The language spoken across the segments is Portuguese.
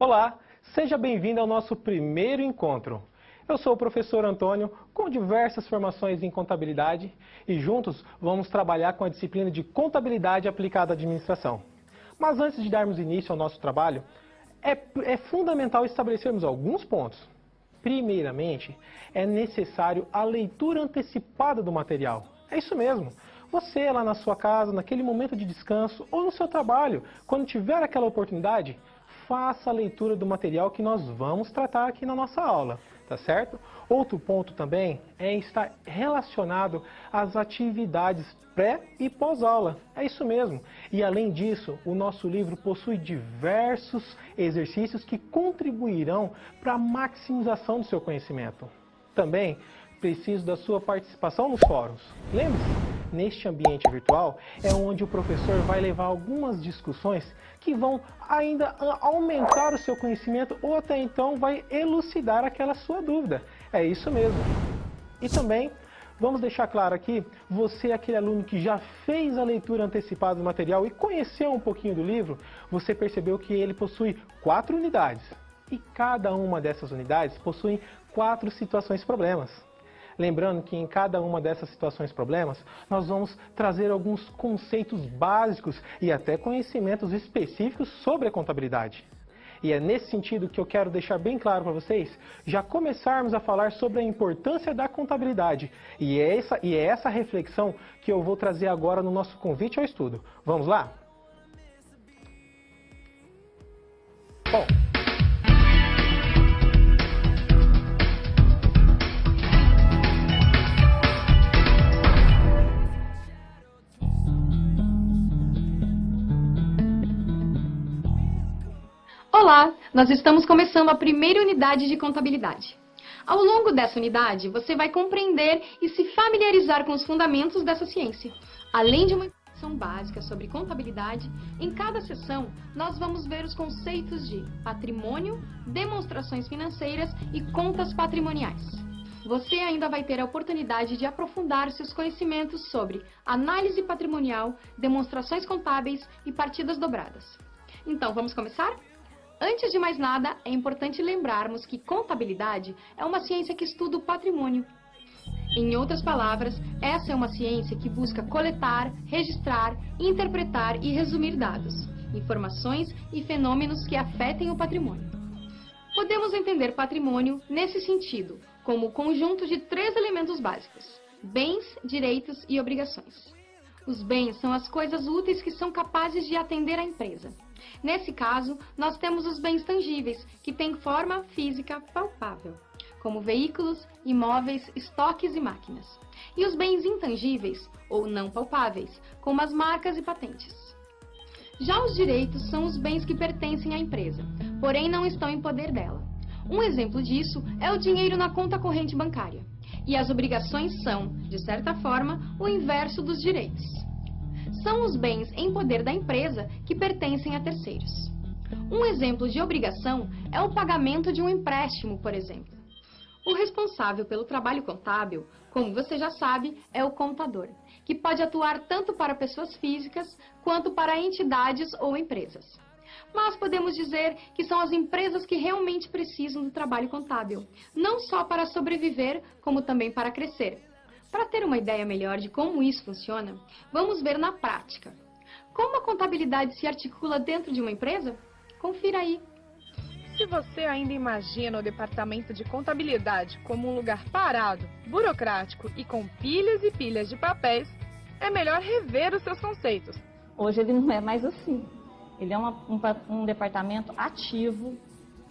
Olá, seja bem-vindo ao nosso primeiro encontro. Eu sou o professor Antônio, com diversas formações em contabilidade, e juntos vamos trabalhar com a disciplina de contabilidade aplicada à administração. Mas antes de darmos início ao nosso trabalho, é fundamental estabelecermos alguns pontos. Primeiramente, é necessário a leitura antecipada do material. É isso mesmo. Você lá na sua casa, naquele momento de descanso ou no seu trabalho, quando tiver aquela oportunidade, faça a leitura do material que nós vamos tratar aqui na nossa aula, tá certo? Outro ponto também está relacionado às atividades pré e pós-aula. É isso mesmo. E além disso, o nosso livro possui diversos exercícios que contribuirão para a maximização do seu conhecimento. Também preciso da sua participação nos fóruns. Lembre-se, neste ambiente virtual é onde o professor vai levar algumas discussões que vão ainda aumentar o seu conhecimento ou até então vai elucidar aquela sua dúvida. É isso mesmo. E também vamos deixar claro aqui, você é aquele aluno que já fez a leitura antecipada do material e conheceu um pouquinho do livro, você percebeu que ele possui 4 unidades. E cada uma dessas unidades possui 4 situações-problemas. Lembrando que em cada uma dessas situações-problemas, nós vamos trazer alguns conceitos básicos e até conhecimentos específicos sobre a contabilidade. E é nesse sentido que eu quero deixar bem claro para vocês, já começarmos a falar sobre a importância da contabilidade. E é essa reflexão que eu vou trazer agora no nosso convite ao estudo. Vamos lá? Bom, olá, nós estamos começando a primeira unidade de contabilidade. Ao longo dessa unidade, você vai compreender e se familiarizar com os fundamentos dessa ciência. Além de uma introdução básica sobre contabilidade, em cada sessão nós vamos ver os conceitos de patrimônio, demonstrações financeiras e contas patrimoniais. Você ainda vai ter a oportunidade de aprofundar seus conhecimentos sobre análise patrimonial, demonstrações contábeis e partidas dobradas. Então, vamos começar? Antes de mais nada, é importante lembrarmos que contabilidade é uma ciência que estuda o patrimônio. Em outras palavras, essa é uma ciência que busca coletar, registrar, interpretar e resumir dados, informações e fenômenos que afetem o patrimônio. Podemos entender patrimônio nesse sentido, como o conjunto de 3 elementos básicos: bens, direitos e obrigações. Os bens são as coisas úteis que são capazes de atender a empresa. Nesse caso, nós temos os bens tangíveis, que têm forma física palpável, como veículos, imóveis, estoques e máquinas. E os bens intangíveis, ou não palpáveis, como as marcas e patentes. Já os direitos são os bens que pertencem à empresa, porém não estão em poder dela. Um exemplo disso é o dinheiro na conta corrente bancária. E as obrigações são, de certa forma, o inverso dos direitos. São os bens em poder da empresa que pertencem a terceiros. Um exemplo de obrigação é o pagamento de um empréstimo, por exemplo. O responsável pelo trabalho contábil, como você já sabe, é o contador, que pode atuar tanto para pessoas físicas quanto para entidades ou empresas. Mas podemos dizer que são as empresas que realmente precisam do trabalho contábil, não só para sobreviver, como também para crescer. Para ter uma ideia melhor de como isso funciona, vamos ver na prática. Como a contabilidade se articula dentro de uma empresa? Confira aí. Se você ainda imagina o departamento de contabilidade como um lugar parado, burocrático e com pilhas e pilhas de papéis, é melhor rever os seus conceitos. Hoje ele não é mais assim. Ele é um departamento ativo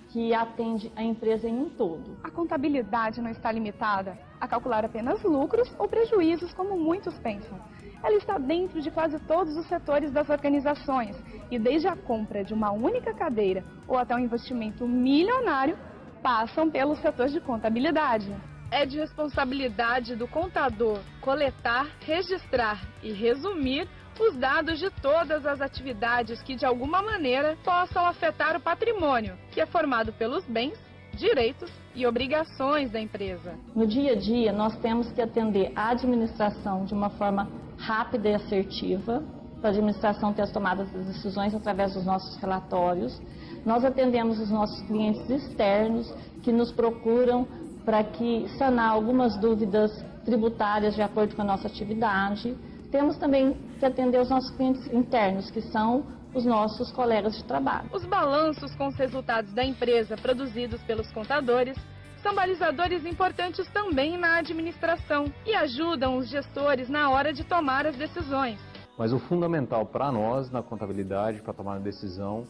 que atende a empresa em um todo. A contabilidade não está limitada a calcular apenas lucros ou prejuízos, como muitos pensam. Ela está dentro de quase todos os setores das organizações e desde a compra de uma única cadeira ou até um investimento milionário, passam pelo setor de contabilidade. É de responsabilidade do contador coletar, registrar e resumir os dados de todas as atividades que de alguma maneira possam afetar o patrimônio, que é formado pelos bens, direitos e obrigações da empresa. No dia a dia, nós temos que atender a administração de uma forma rápida e assertiva, para a administração ter as tomadas das decisões através dos nossos relatórios. Nós atendemos os nossos clientes externos que nos procuram para que sanar algumas dúvidas tributárias de acordo com a nossa atividade. Temos também que atender os nossos clientes internos, que são os nossos colegas de trabalho. Os balanços com os resultados da empresa produzidos pelos contadores são balizadores importantes também na administração e ajudam os gestores na hora de tomar as decisões. Mas o fundamental para nós na contabilidade, para tomar a decisão,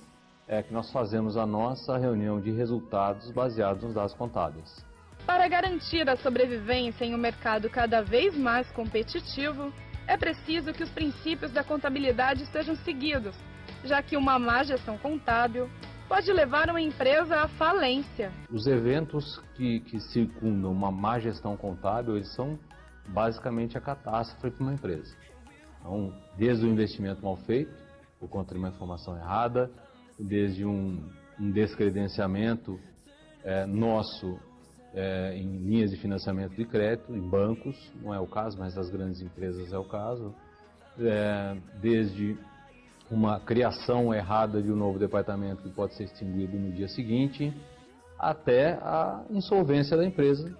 é que nós fazemos a nossa reunião de resultados baseados nos dados contábeis. Para garantir a sobrevivência em um mercado cada vez mais competitivo, é preciso que os princípios da contabilidade sejam seguidos, já que uma má gestão contábil pode levar uma empresa à falência. Os eventos que circundam uma má gestão contábil, eles são basicamente a catástrofe para uma empresa. Então, desde o investimento mal feito, por conta de uma informação errada, desde um descredenciamento nosso em linhas de financiamento de crédito, em bancos, não é o caso, mas das grandes empresas é o caso, desde uma criação errada de um novo departamento que pode ser extinguido no dia seguinte, até a insolvência da empresa,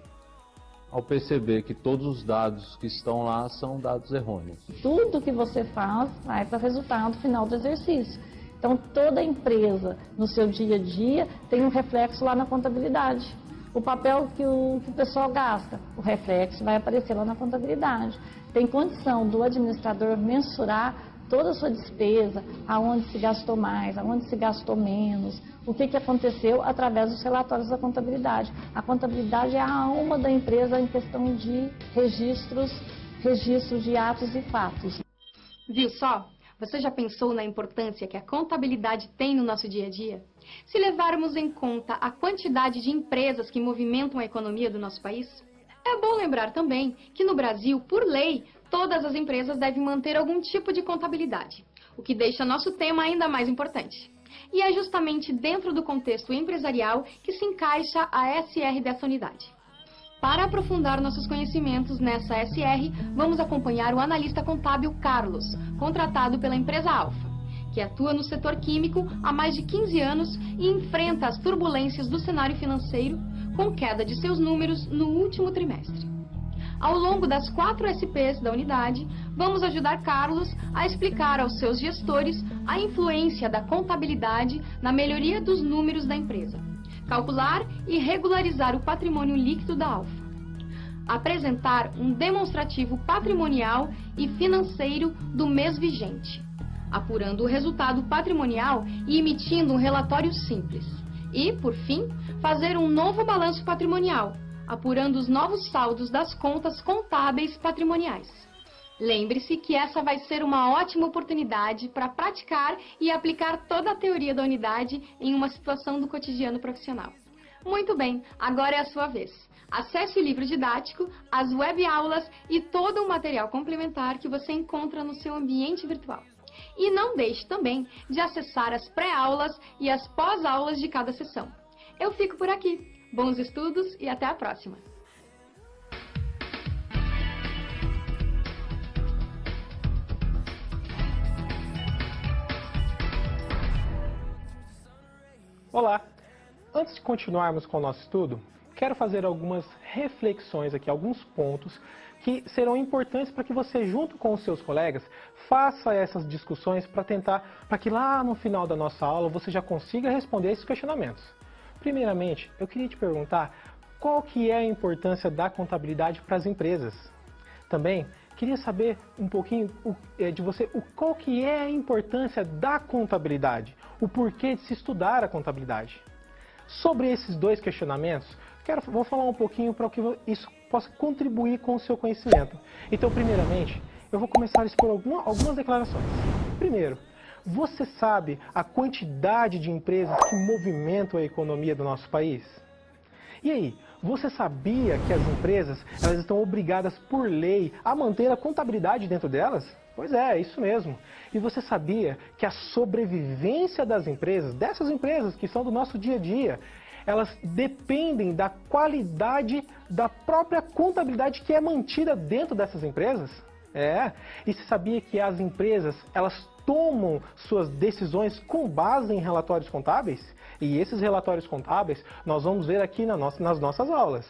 ao perceber que todos os dados que estão lá são dados errôneos. Tudo que você faz vai para o resultado final do exercício. Então, toda empresa, no seu dia a dia, tem um reflexo lá na contabilidade. O papel que o pessoal gasta, o reflexo vai aparecer lá na contabilidade. Tem condição do administrador mensurar toda a sua despesa, aonde se gastou mais, aonde se gastou menos, o que aconteceu através dos relatórios da contabilidade. A contabilidade é a alma da empresa em questão de registros de atos e fatos. Viu só? Você já pensou na importância que a contabilidade tem no nosso dia a dia? Se levarmos em conta a quantidade de empresas que movimentam a economia do nosso país? É bom lembrar também que no Brasil, por lei, todas as empresas devem manter algum tipo de contabilidade, o que deixa nosso tema ainda mais importante. E é justamente dentro do contexto empresarial que se encaixa a SR dessa unidade. Para aprofundar nossos conhecimentos nessa SR, vamos acompanhar o analista contábil Carlos, contratado pela empresa Alfa, que atua no setor químico há mais de 15 anos e enfrenta as turbulências do cenário financeiro com queda de seus números no último trimestre. Ao longo das 4 SPs da unidade, vamos ajudar Carlos a explicar aos seus gestores a influência da contabilidade na melhoria dos números da empresa, calcular e regularizar o patrimônio líquido da Alfa, apresentar um demonstrativo patrimonial e financeiro do mês vigente, apurando o resultado patrimonial e emitindo um relatório simples. E, por fim, fazer um novo balanço patrimonial, apurando os novos saldos das contas contábeis patrimoniais. Lembre-se que essa vai ser uma ótima oportunidade para praticar e aplicar toda a teoria da unidade em uma situação do cotidiano profissional. Muito bem, agora é a sua vez. Acesse o livro didático, as web-aulas e todo o material complementar que você encontra no seu ambiente virtual. E não deixe também de acessar as pré-aulas e as pós-aulas de cada sessão. Eu fico por aqui. Bons estudos e até a próxima! Olá! Antes de continuarmos com o nosso estudo, quero fazer algumas reflexões aqui, alguns pontos que serão importantes para que você, junto com os seus colegas, faça essas discussões para que lá no final da nossa aula você já consiga responder esses questionamentos. Primeiramente, eu queria te perguntar qual que é a importância da contabilidade para as empresas. Também queria saber um pouquinho de você qual que é a importância da contabilidade, o porquê de se estudar a contabilidade. Sobre esses dois questionamentos, vou falar um pouquinho para que isso possa contribuir com o seu conhecimento. Então, primeiramente, eu vou começar a expor algumas declarações. Primeiro, você sabe a quantidade de empresas que movimentam a economia do nosso país? E aí, você sabia que as empresas elas estão obrigadas por lei a manter a contabilidade dentro delas? Pois é isso mesmo. E você sabia que a sobrevivência das empresas, dessas empresas que são do nosso dia a dia, elas dependem da qualidade da própria contabilidade que é mantida dentro dessas empresas? E você sabia que as empresas, elas tomam suas decisões com base em relatórios contábeis? E esses relatórios contábeis nós vamos ver aqui nas nossas aulas.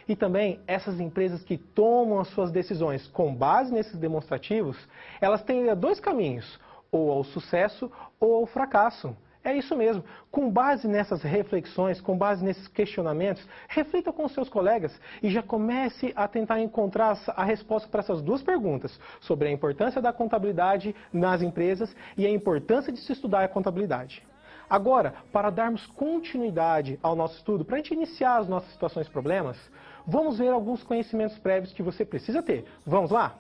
E também essas empresas que tomam as suas decisões com base nesses demonstrativos, elas têm dois caminhos, ou ao sucesso ou ao fracasso. É isso mesmo. Com base nessas reflexões, com base nesses questionamentos, reflita com os seus colegas e já comece a tentar encontrar a resposta para essas duas perguntas, sobre a importância da contabilidade nas empresas e a importância de se estudar a contabilidade. Agora, para darmos continuidade ao nosso estudo, para a gente iniciar as nossas situações e problemas, vamos ver alguns conhecimentos prévios que você precisa ter. Vamos lá?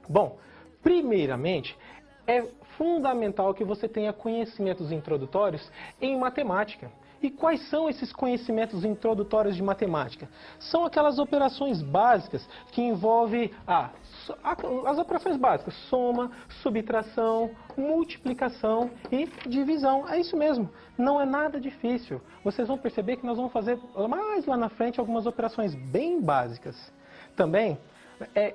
Bom, primeiramente, é fundamental que você tenha conhecimentos introdutórios em matemática. E quais são esses conhecimentos introdutórios de matemática? São aquelas operações básicas que envolvem as operações básicas, soma, subtração, multiplicação e divisão. É isso mesmo, não é nada difícil. Vocês vão perceber que nós vamos fazer mais lá na frente algumas operações bem básicas. Também é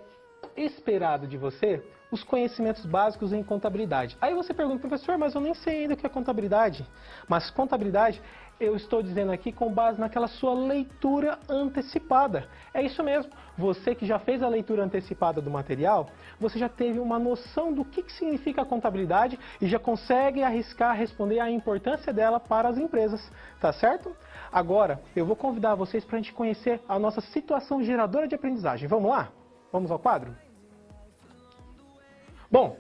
esperado de você os conhecimentos básicos em contabilidade. Aí você pergunta, professor, mas eu nem sei ainda o que é contabilidade. Mas contabilidade, eu estou dizendo aqui com base naquela sua leitura antecipada. É isso mesmo. Você que já fez a leitura antecipada do material, você já teve uma noção do que significa a contabilidade e já consegue arriscar responder a importância dela para as empresas. Tá certo? Agora, eu vou convidar vocês para a gente conhecer a nossa situação geradora de aprendizagem. Vamos lá? Vamos ao quadro? Bom,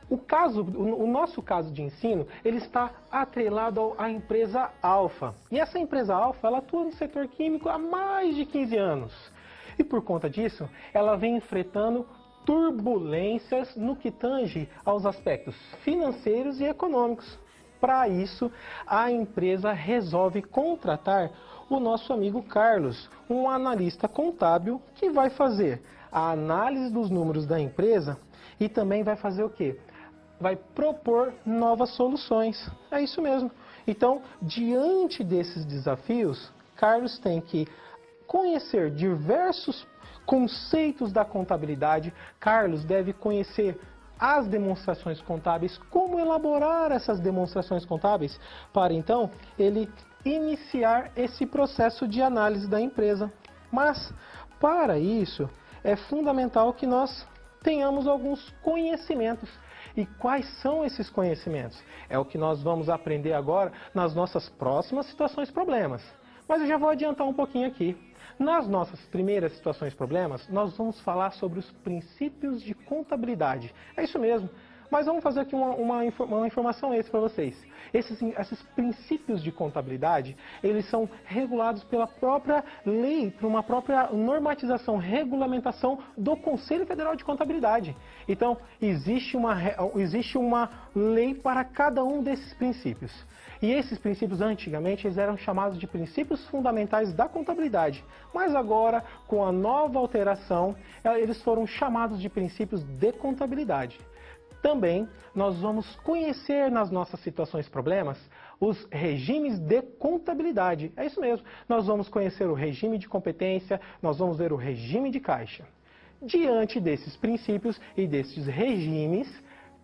o nosso caso de ensino, ele está atrelado à empresa Alfa. E essa empresa Alfa, ela atua no setor químico há mais de 15 anos. E por conta disso, ela vem enfrentando turbulências no que tange aos aspectos financeiros e econômicos. Para isso, a empresa resolve contratar o nosso amigo Carlos, um analista contábil que vai fazer a análise dos números da empresa e também vai fazer o quê? Vai propor novas soluções. É isso mesmo. Então, diante desses desafios, Carlos tem que conhecer diversos conceitos da contabilidade. Carlos deve conhecer as demonstrações contábeis, como elaborar essas demonstrações contábeis, para então ele iniciar esse processo de análise da empresa. Mas, para isso, é fundamental que nós tenhamos alguns conhecimentos. E quais são esses conhecimentos? É o que nós vamos aprender agora nas nossas próximas situações problemas. Mas eu já vou adiantar um pouquinho aqui. Nas nossas primeiras situações problemas, nós vamos falar sobre os princípios de contabilidade. É isso mesmo. Mas vamos fazer aqui uma informação extra para vocês. Esses princípios de contabilidade, eles são regulados pela própria lei, por uma própria normatização, regulamentação do Conselho Federal de Contabilidade. Então, existe uma lei para cada um desses princípios. E esses princípios, antigamente, eles eram chamados de princípios fundamentais da contabilidade. Mas agora, com a nova alteração, eles foram chamados de princípios de contabilidade. Também, nós vamos conhecer nas nossas situações problemas os regimes de contabilidade. É isso mesmo. Nós vamos conhecer o regime de competência, nós vamos ver o regime de caixa. Diante desses princípios e desses regimes,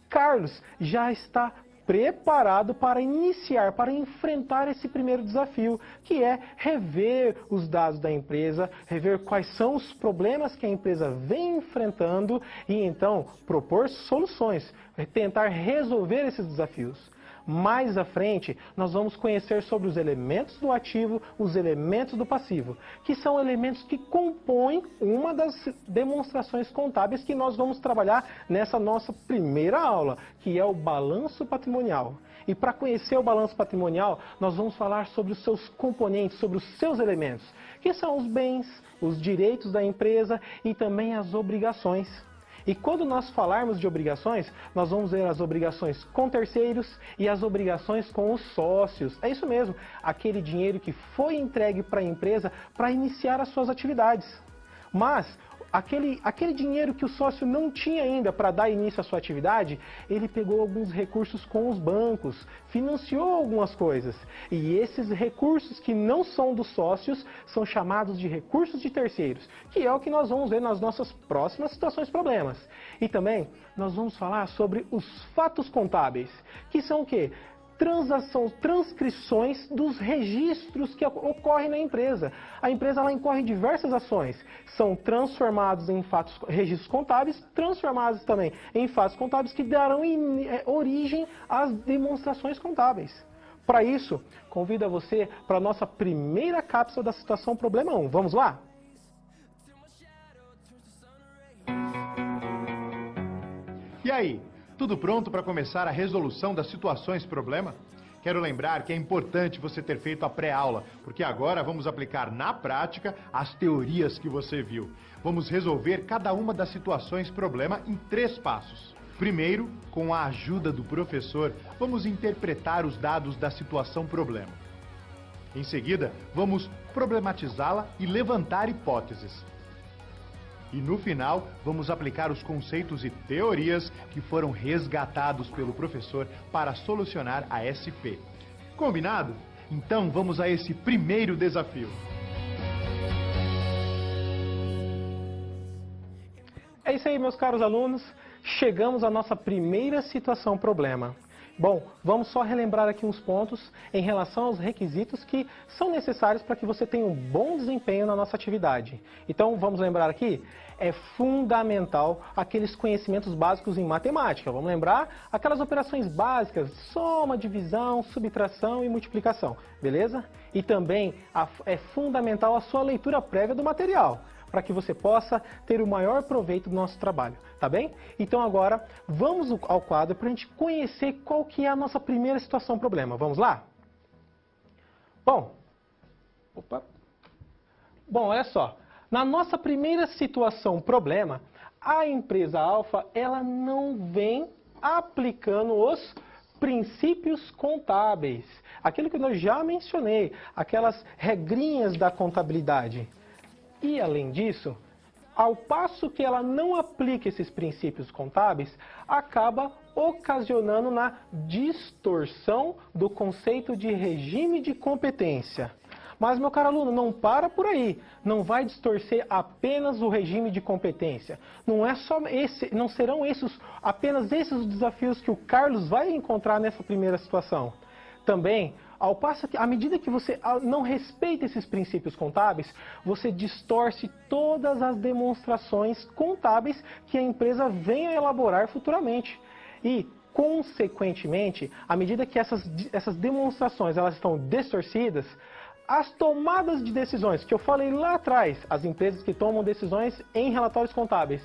Carlos já está preparado para iniciar, para enfrentar esse primeiro desafio, que é rever os dados da empresa, rever quais são os problemas que a empresa vem enfrentando e então propor soluções, tentar resolver esses desafios. Mais à frente, nós vamos conhecer sobre os elementos do ativo, os elementos do passivo, que são elementos que compõem uma das demonstrações contábeis que nós vamos trabalhar nessa nossa primeira aula, que é o balanço patrimonial. E para conhecer o balanço patrimonial, nós vamos falar sobre os seus componentes, sobre os seus elementos, que são os bens, os direitos da empresa e também as obrigações. E quando nós falarmos de obrigações, nós vamos ver as obrigações com terceiros e as obrigações com os sócios. É isso mesmo, aquele dinheiro que foi entregue para a empresa para iniciar as suas atividades. Mas aquele dinheiro que o sócio não tinha ainda para dar início à sua atividade, ele pegou alguns recursos com os bancos, financiou algumas coisas. E esses recursos que não são dos sócios são chamados de recursos de terceiros, que é o que nós vamos ver nas nossas próximas situações problemas. E também nós vamos falar sobre os fatos contábeis, que são o quê? Transcrições dos registros que ocorrem na empresa. A empresa ela incorre em diversas ações. São transformados em registros contábeis, transformados também em fatos contábeis que darão origem às demonstrações contábeis. Para isso, convido você para a nossa primeira cápsula da situação problema 1. Vamos lá? E aí? Tudo pronto para começar a resolução das situações problema? Quero lembrar que é importante você ter feito a pré-aula, porque agora vamos aplicar na prática as teorias que você viu. Vamos resolver cada uma das situações problema em 3 passos. Primeiro, com a ajuda do professor, vamos interpretar os dados da situação problema. Em seguida, vamos problematizá-la e levantar hipóteses. E no final, vamos aplicar os conceitos e teorias que foram resgatados pelo professor para solucionar a SP. Combinado? Então vamos a esse primeiro desafio. É isso aí, meus caros alunos. Chegamos à nossa primeira situação problema. Bom, vamos só relembrar aqui uns pontos em relação aos requisitos que são necessários para que você tenha um bom desempenho na nossa atividade. Então, vamos lembrar aqui, é fundamental aqueles conhecimentos básicos em matemática. Vamos lembrar aquelas operações básicas, soma, divisão, subtração e multiplicação, beleza? E também é fundamental a sua leitura prévia do material, para que você possa ter o maior proveito do nosso trabalho, tá bem? Então agora, vamos ao quadro para a gente conhecer qual que é a nossa primeira situação problema. Vamos lá? Bom, olha só. Na nossa primeira situação problema, a empresa Alfa, ela não vem aplicando os princípios contábeis. Aquilo que eu já mencionei, aquelas regrinhas da contabilidade. E, além disso, ao passo que ela não aplica esses princípios contábeis, acaba ocasionando na distorção do conceito de regime de competência. Mas, meu caro aluno, não para por aí. Não vai distorcer apenas o regime de competência. Não serão apenas esses os desafios que o Carlos vai encontrar nessa primeira situação. Também, ao passo que, à medida que você não respeita esses princípios contábeis, você distorce todas as demonstrações contábeis que a empresa venha a elaborar futuramente. E, consequentemente, à medida que essas demonstrações elas estão distorcidas, as tomadas de decisões, que eu falei lá atrás, as empresas que tomam decisões em relatórios contábeis,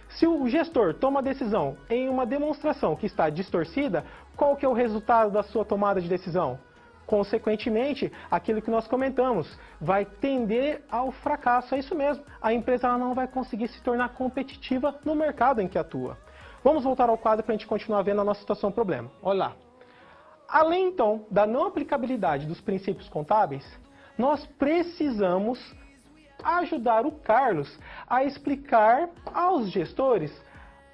se o gestor toma a decisão em uma demonstração que está distorcida, qual que é o resultado da sua tomada de decisão? Consequentemente, aquilo que nós comentamos, vai tender ao fracasso. É isso mesmo, a empresa ela não vai conseguir se tornar competitiva no mercado em que atua. Vamos voltar ao quadro para a gente continuar vendo a nossa situação problema. Olha lá. Além, então, da não aplicabilidade dos princípios contábeis, nós precisamos ajudar o Carlos a explicar aos gestores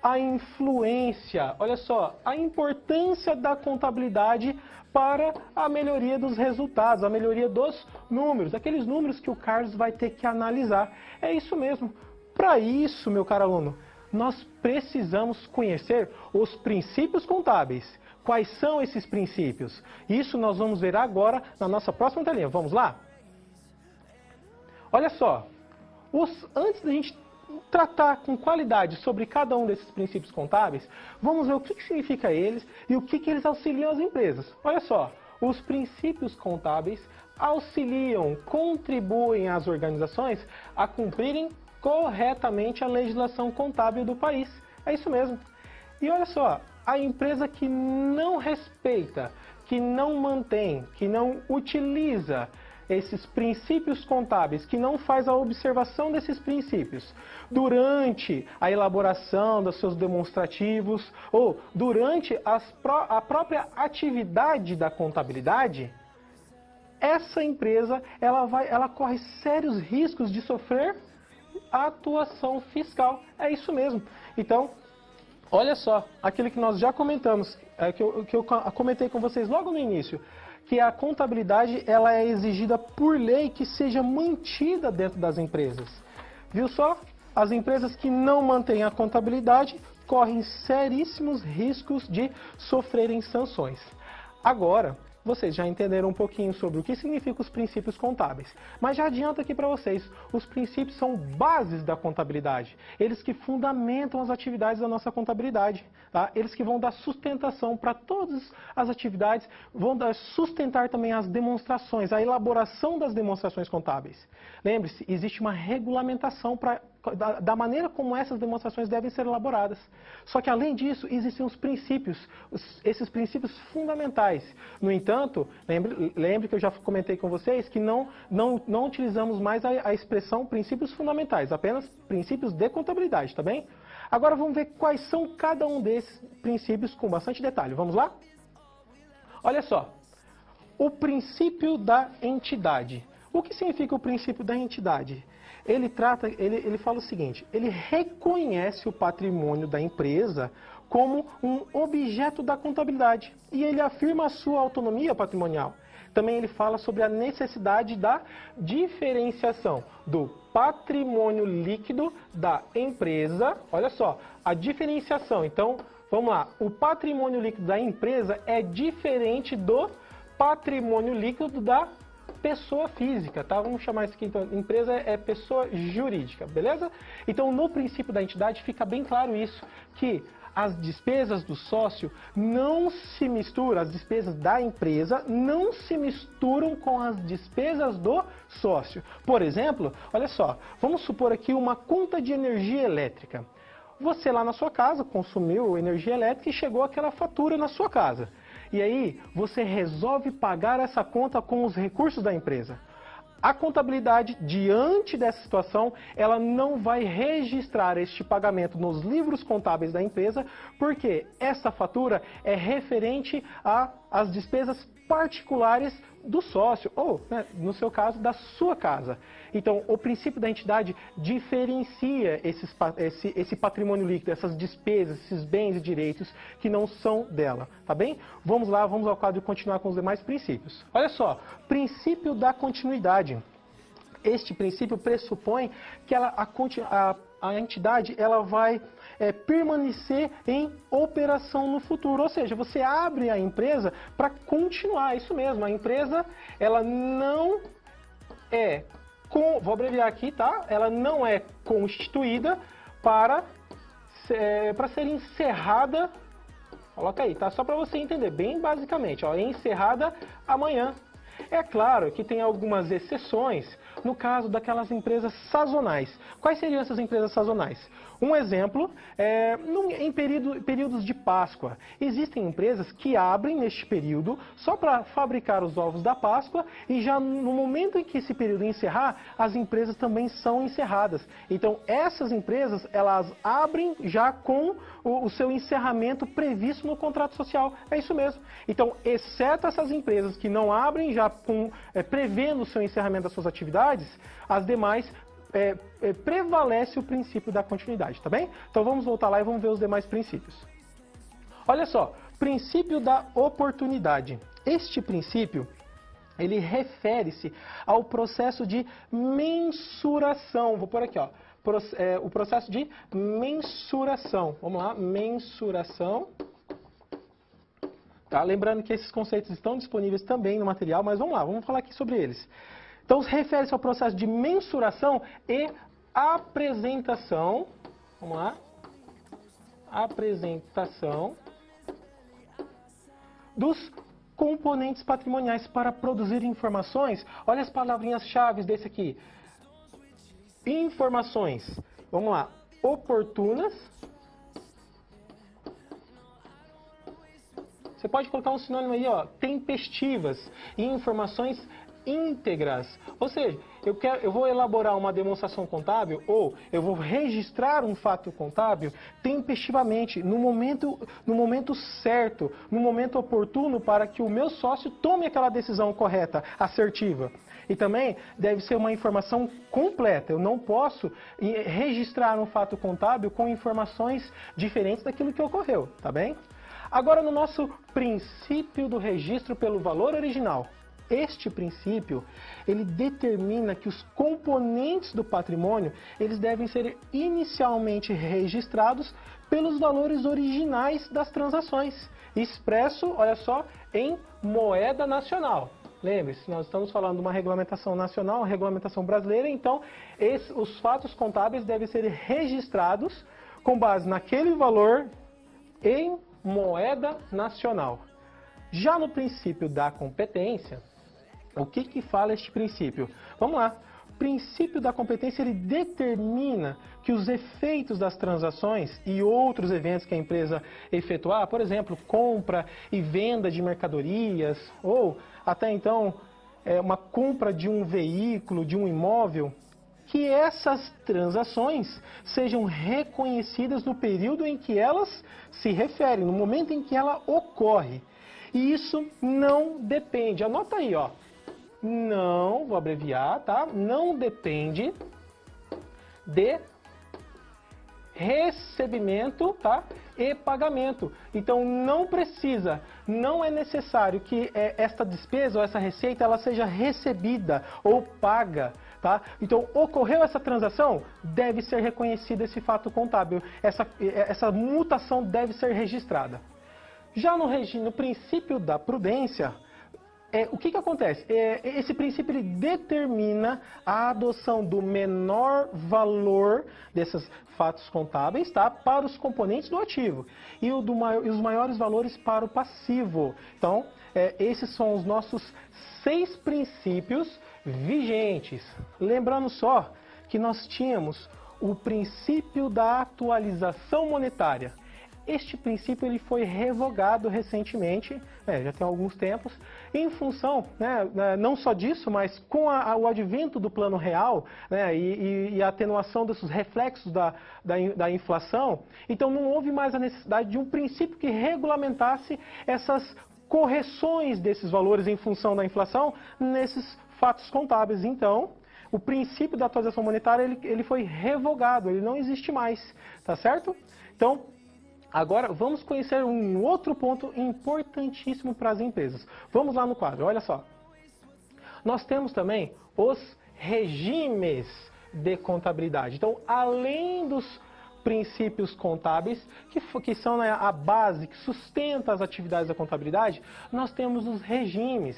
a influência, olha só, a importância da contabilidade para a melhoria dos resultados, a melhoria dos números, aqueles números que o Carlos vai ter que analisar. É isso mesmo. Para isso, meu caro aluno, nós precisamos conhecer os princípios contábeis. Quais são esses princípios? Isso nós vamos ver agora na nossa próxima telinha. Vamos lá? Olha só, antes da gente tratar com qualidade sobre cada um desses princípios contábeis, vamos ver o que significa eles e o que eles auxiliam as empresas. Olha só, os princípios contábeis auxiliam, contribuem as organizações a cumprirem corretamente a legislação contábil do país. É isso mesmo. E olha só, a empresa que não respeita, que não mantém, que não utiliza esses princípios contábeis, que não faz a observação desses princípios durante a elaboração dos seus demonstrativos ou durante a própria atividade da contabilidade, essa empresa ela corre sérios riscos de sofrer atuação fiscal. É isso mesmo. Então, olha só, aquilo que nós já comentamos, que eu comentei com vocês logo no início, que a contabilidade ela é exigida por lei que seja mantida dentro das empresas. Viu só? As empresas que não mantêm a contabilidade correm seríssimos riscos de sofrerem sanções. Agora, vocês já entenderam um pouquinho sobre o que significam os princípios contábeis, mas já adianto aqui para vocês, os princípios são bases da contabilidade, eles que fundamentam as atividades da nossa contabilidade, tá? Eles que vão dar sustentação para todas as atividades, vão sustentar também as demonstrações, a elaboração das demonstrações contábeis. Lembre-se, existe uma regulamentação da maneira como essas demonstrações devem ser elaboradas. Só que, além disso, existem os princípios, esses princípios fundamentais. No entanto, lembre que eu já comentei com vocês que não utilizamos mais a expressão princípios fundamentais, apenas princípios de contabilidade, tá bem? Agora vamos ver quais são cada um desses princípios com bastante detalhe. Vamos lá? Olha só, o princípio da entidade. O que significa o princípio da entidade? Ele fala o seguinte, ele reconhece o patrimônio da empresa como um objeto da contabilidade e ele afirma a sua autonomia patrimonial. Também ele fala sobre a necessidade da diferenciação do patrimônio líquido da empresa. Olha só, a diferenciação. Então, vamos lá. O patrimônio líquido da empresa é diferente do patrimônio líquido da pessoa física, tá? Vamos chamar isso aqui, então, empresa é pessoa jurídica, beleza? Então, no princípio da entidade fica bem claro isso, que as despesas do sócio não se misturam, as despesas da empresa não se misturam com as despesas do sócio. Por exemplo, olha só, vamos supor aqui uma conta de energia elétrica. Você lá na sua casa consumiu energia elétrica e chegou aquela fatura na sua casa. E aí, você resolve pagar essa conta com os recursos da empresa. A contabilidade, diante dessa situação, ela não vai registrar este pagamento nos livros contábeis da empresa, porque essa fatura é referente às despesas particulares do sócio, ou, né, no seu caso, da sua casa. Então, o princípio da entidade diferencia esse patrimônio líquido, essas despesas, esses bens e direitos que não são dela, tá bem? Vamos lá, vamos ao quadro e continuar com os demais princípios. Olha só, princípio da continuidade. Este princípio pressupõe que a entidade ela vai permanecer em operação no futuro, ou seja, você abre a empresa para continuar, isso mesmo, a empresa ela não é, vou abreviar aqui, tá? Ela não é constituída para ser encerrada, coloca aí, tá? Só para você entender, bem basicamente, ó, encerrada amanhã. É claro que tem algumas exceções no caso daquelas empresas sazonais. Quais seriam essas empresas sazonais? Um exemplo, em períodos de Páscoa. Existem empresas que abrem neste período só para fabricar os ovos da Páscoa e já no momento em que esse período encerrar, as empresas também são encerradas. Então, essas empresas, elas abrem já com o seu encerramento previsto no contrato social. É isso mesmo. Então, exceto essas empresas que não abrem já prevendo o seu encerramento das suas atividades, as demais prevalece o princípio da continuidade, tá bem? Então vamos voltar lá e vamos ver os demais princípios. Olha só, princípio da oportunidade. Este princípio, ele refere-se ao processo de mensuração. Vou pôr aqui, ó, o processo de mensuração. Vamos lá, mensuração. Tá? Lembrando que esses conceitos estão disponíveis também no material, mas vamos lá, vamos falar aqui sobre eles. Então, refere-se ao processo de mensuração e apresentação. Vamos lá. Apresentação dos componentes patrimoniais para produzir informações. Olha as palavrinhas-chave desse aqui. Informações, vamos lá, oportunas Você pode colocar um sinônimo aí, ó, tempestivas e informações íntegras. Ou seja, eu vou elaborar uma demonstração contábil ou eu vou registrar um fato contábil tempestivamente, no momento certo, no momento oportuno para que o meu sócio tome aquela decisão correta, assertiva. E também deve ser uma informação completa. Eu não posso registrar um fato contábil com informações diferentes daquilo que ocorreu, tá bem? Agora, no nosso princípio do registro pelo valor original. Este princípio, ele determina que os componentes do patrimônio, eles devem ser inicialmente registrados pelos valores originais das transações, expresso, olha só, em moeda nacional. Lembre-se, nós estamos falando de uma regulamentação nacional, uma regulamentação brasileira, então os fatos contábeis devem ser registrados com base naquele valor em moeda nacional. Já no princípio da competência, o que fala este princípio? Vamos lá. O princípio da competência, ele determina que os efeitos das transações e outros eventos que a empresa efetuar, por exemplo, compra e venda de mercadorias, ou até então uma compra de um veículo, de um imóvel, que essas transações sejam reconhecidas no período em que elas se referem, no momento em que ela ocorre. E isso não depende, anota aí, ó. Não, vou abreviar, tá? Não depende de recebimento, tá? E pagamento. Então não precisa, não é necessário que esta despesa ou essa receita ela seja recebida ou paga, tá? Então ocorreu essa transação, deve ser reconhecido esse fato contábil, essa mutação deve ser registrada. Já no princípio da prudência, o que acontece? Esse princípio ele determina a adoção do menor valor desses fatos contábeis, tá? Para os componentes do ativo e os maiores valores para o passivo. Então, esses são os nossos 6 princípios vigentes. Lembrando só que nós tínhamos o princípio da atualização monetária. Este princípio ele foi revogado recentemente, já tem alguns tempos, em função, não só disso, mas com o advento do Plano Real, e a atenuação desses reflexos da inflação. Então não houve mais a necessidade de um princípio que regulamentasse essas correções desses valores em função da inflação nesses fatos contábeis. Então, o princípio da atualização monetária ele foi revogado, ele não existe mais, tá certo? Então, agora, vamos conhecer um outro ponto importantíssimo para as empresas. Vamos lá no quadro, olha só. Nós temos também os regimes de contabilidade. Então, além dos princípios contábeis, que são a base, que sustenta as atividades da contabilidade, nós temos os regimes.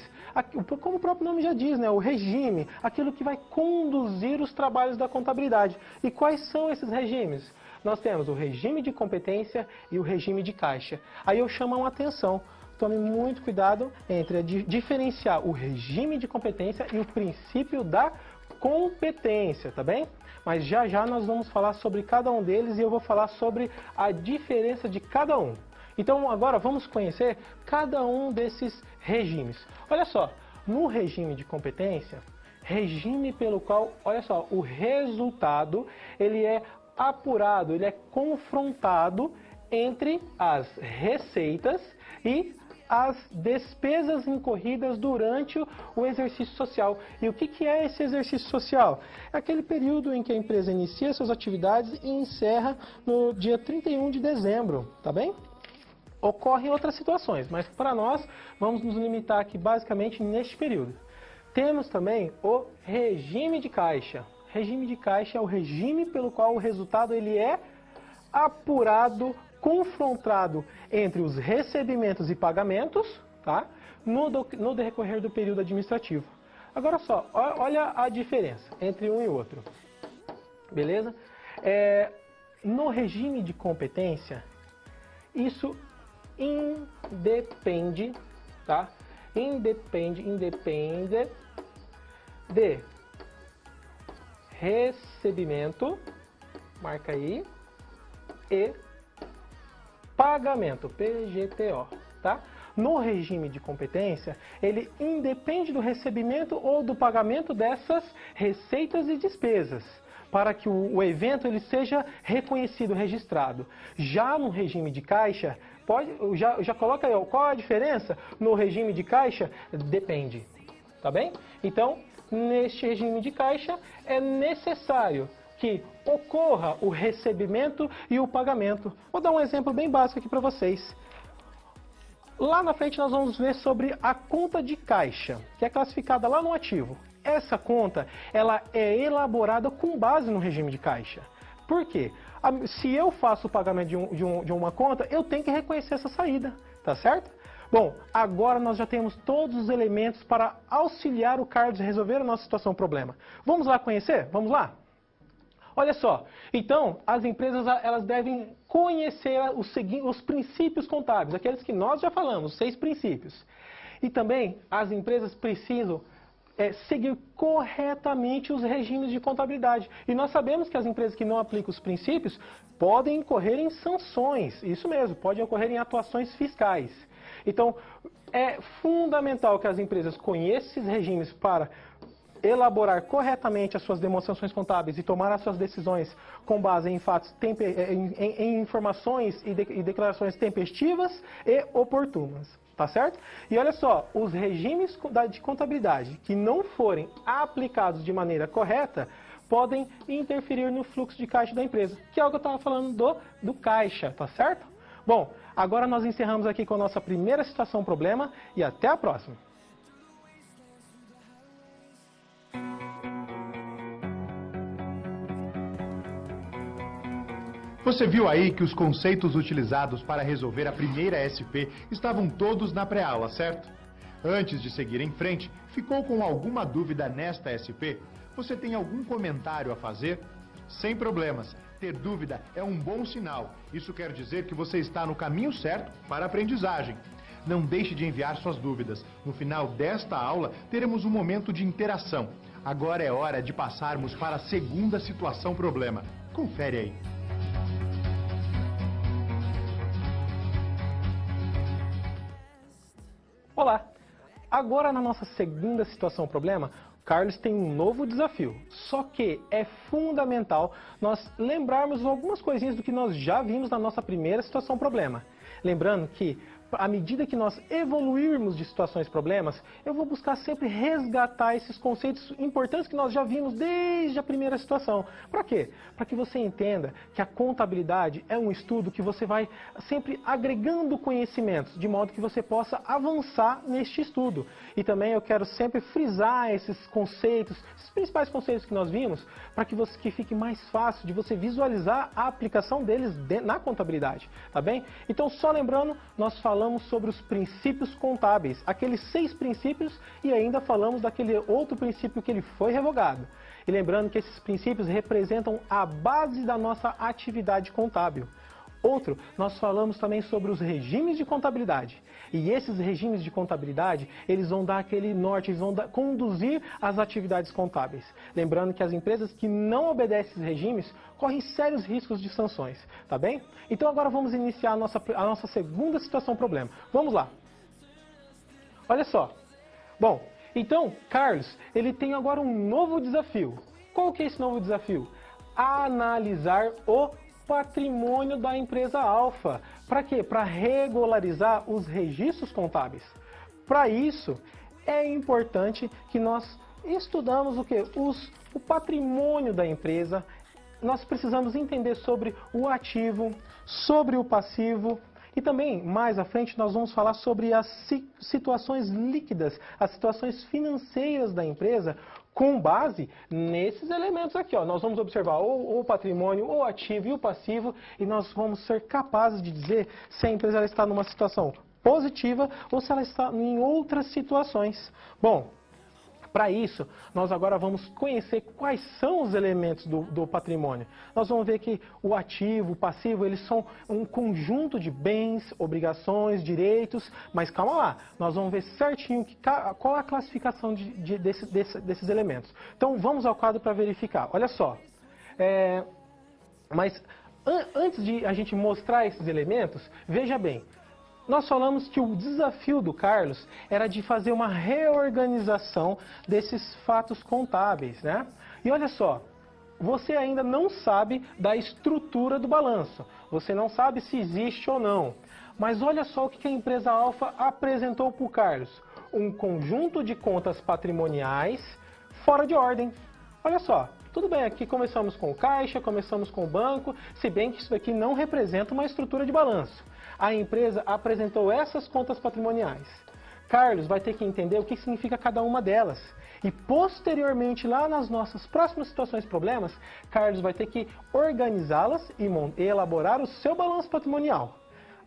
Como o próprio nome já diz, o regime, aquilo que vai conduzir os trabalhos da contabilidade. E quais são esses regimes? Nós temos o regime de competência e o regime de caixa. Aí eu chamo uma atenção, tome muito cuidado entre diferenciar o regime de competência e o princípio da competência, tá bem? Mas já nós vamos falar sobre cada um deles e eu vou falar sobre a diferença de cada um. Então agora vamos conhecer cada um desses regimes. Olha só, no regime de competência, regime pelo qual, olha só, o resultado ele é apurado, ele é confrontado entre as receitas e as despesas incorridas durante o exercício social. E o que é esse exercício social? É aquele período em que a empresa inicia suas atividades e encerra no dia 31 de dezembro, tá bem? Ocorrem outras situações, mas para nós vamos nos limitar aqui basicamente neste período. Temos também o regime de caixa. Regime de caixa é o regime pelo qual o resultado ele é apurado, confrontado entre os recebimentos e pagamentos, tá? no decorrer do período administrativo. Agora só, olha a diferença entre um e outro. Beleza? No regime de competência, isso independe, tá? Independe de recebimento, marca aí, e pagamento, PGTO, tá? no regime de competência, ele independe do recebimento ou do pagamento dessas receitas e despesas, para que o evento ele seja reconhecido, registrado. Já no regime de caixa, já coloca aí, ó, qual a diferença? No regime de caixa, depende, tá bem? Então, neste regime de caixa, é necessário que ocorra o recebimento e o pagamento. Vou dar um exemplo bem básico aqui para vocês. Lá na frente nós vamos ver sobre a conta de caixa, que é classificada lá no ativo. Essa conta, ela é elaborada com base no regime de caixa. Por quê? Se eu faço o pagamento de uma conta, eu tenho que reconhecer essa saída, tá certo? Bom, agora nós já temos todos os elementos para auxiliar o Carlos a resolver a nossa situação problema. Vamos lá conhecer? Vamos lá? Olha só, então as empresas elas devem conhecer os princípios contábeis, aqueles que nós já falamos, 6 princípios. E também as empresas precisam seguir corretamente os regimes de contabilidade. E nós sabemos que as empresas que não aplicam os princípios podem incorrer em sanções, isso mesmo, podem ocorrer em atuações fiscais. Então, é fundamental que as empresas conheçam esses regimes para elaborar corretamente as suas demonstrações contábeis e tomar as suas decisões com base em fatos, em informações e declarações tempestivas e oportunas. Tá certo? E olha só, os regimes de contabilidade que não forem aplicados de maneira correta podem interferir no fluxo de caixa da empresa, que é o que eu estava falando do caixa, tá certo? Bom, agora nós encerramos aqui com a nossa primeira situação problema e até a próxima. Você viu aí que os conceitos utilizados para resolver a primeira SP estavam todos na pré-aula, certo? Antes de seguir em frente, ficou com alguma dúvida nesta SP? Você tem algum comentário a fazer? Sem problemas. Ter dúvida é um bom sinal. Isso quer dizer que você está no caminho certo para a aprendizagem. Não deixe de enviar suas dúvidas. No final desta aula, teremos um momento de interação. Agora é hora de passarmos para a segunda situação problema. Confere aí. Olá! Agora na nossa segunda situação problema, Carlos tem um novo desafio. Só que é fundamental nós lembrarmos algumas coisinhas do que nós já vimos na nossa primeira situação problema. Lembrando que, à medida que nós evoluirmos de situações problemas, eu vou buscar sempre resgatar esses conceitos importantes que nós já vimos desde a primeira situação. Para quê? Para que você entenda que a contabilidade é um estudo que você vai sempre agregando conhecimentos, de modo que você possa avançar neste estudo. E também eu quero sempre frisar esses conceitos, esses principais conceitos que nós vimos, para que fique mais fácil de você visualizar a aplicação deles na contabilidade, tá bem? Então, só lembrando, nós falamos sobre os princípios contábeis, aqueles 6 princípios, e ainda falamos daquele outro princípio que ele foi revogado. E lembrando que esses princípios representam a base da nossa atividade contábil. Outro, nós falamos também sobre os regimes de contabilidade. E esses regimes de contabilidade, eles vão dar aquele norte, eles vão conduzir as atividades contábeis. Lembrando que as empresas que não obedecem esses regimes correm sérios riscos de sanções, tá bem? Então agora vamos iniciar a nossa segunda situação problema. Vamos lá. Olha só. Bom, então, Carlos, ele tem agora um novo desafio. Qual que é esse novo desafio? Analisar o patrimônio da empresa Alfa. Para quê? Para regularizar os registros contábeis. Para isso, é importante que nós estudamos o quê? O patrimônio da empresa. Nós precisamos entender sobre o ativo, sobre o passivo. E também, mais à frente, nós vamos falar sobre as situações líquidas, as situações financeiras da empresa, com base nesses elementos aqui, ó. Nós vamos observar o patrimônio, o ativo e o passivo, e nós vamos ser capazes de dizer se a empresa ela está numa situação positiva ou se ela está em outras situações. Bom, para isso, nós agora vamos conhecer quais são os elementos do patrimônio. Nós vamos ver que o ativo, o passivo, eles são um conjunto de bens, obrigações, direitos, mas calma lá, nós vamos ver certinho qual é a classificação desses elementos. Então, vamos ao quadro para verificar. Olha só, mas antes de a gente mostrar esses elementos, veja bem, nós falamos que o desafio do Carlos era de fazer uma reorganização desses fatos contábeis, né? E olha só, você ainda não sabe da estrutura do balanço, você não sabe se existe ou não. Mas olha só o que a empresa Alfa apresentou para o Carlos. Um conjunto de contas patrimoniais fora de ordem. Olha só, tudo bem, aqui começamos com o caixa, começamos com o banco, se bem que isso aqui não representa uma estrutura de balanço. A empresa apresentou essas contas patrimoniais. Carlos vai ter que entender o que significa cada uma delas. E posteriormente, lá nas nossas próximas situações e problemas, Carlos vai ter que organizá-las e elaborar o seu balanço patrimonial.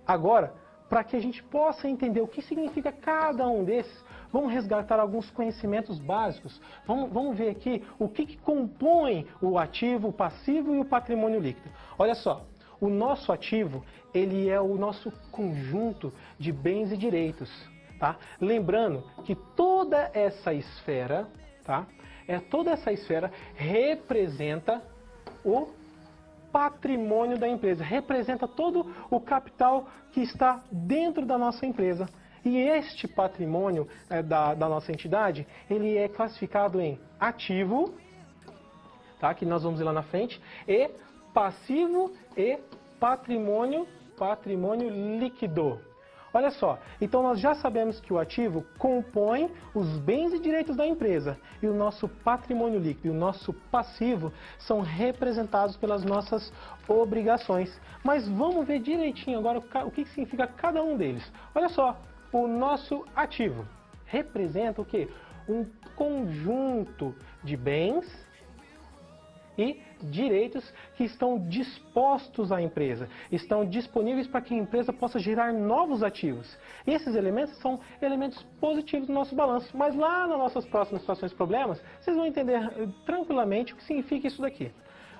Agora, para que a gente possa entender o que significa cada um desses, vamos resgatar alguns conhecimentos básicos. Vamos ver aqui o que compõe o ativo, o passivo e o patrimônio líquido. Olha só, o nosso ativo, ele é o nosso conjunto de bens e direitos. Tá? Lembrando que toda essa esfera, tá? Toda essa esfera representa o patrimônio da empresa, representa todo o capital que está dentro da nossa empresa. E este patrimônio da nossa entidade, ele é classificado em ativo, tá? Que nós vamos ver lá na frente, e passivo e patrimônio líquido. Olha só, então nós já sabemos que o ativo compõe os bens e direitos da empresa e o nosso patrimônio líquido e o nosso passivo são representados pelas nossas obrigações. Mas vamos ver direitinho agora o que significa cada um deles. Olha só, o nosso ativo representa o quê? Um conjunto de bens e direitos que estão dispostos à empresa, estão disponíveis para que a empresa possa gerar novos ativos. E esses elementos são elementos positivos do nosso balanço, mas lá nas nossas próximas situações e problemas, vocês vão entender tranquilamente o que significa isso daqui.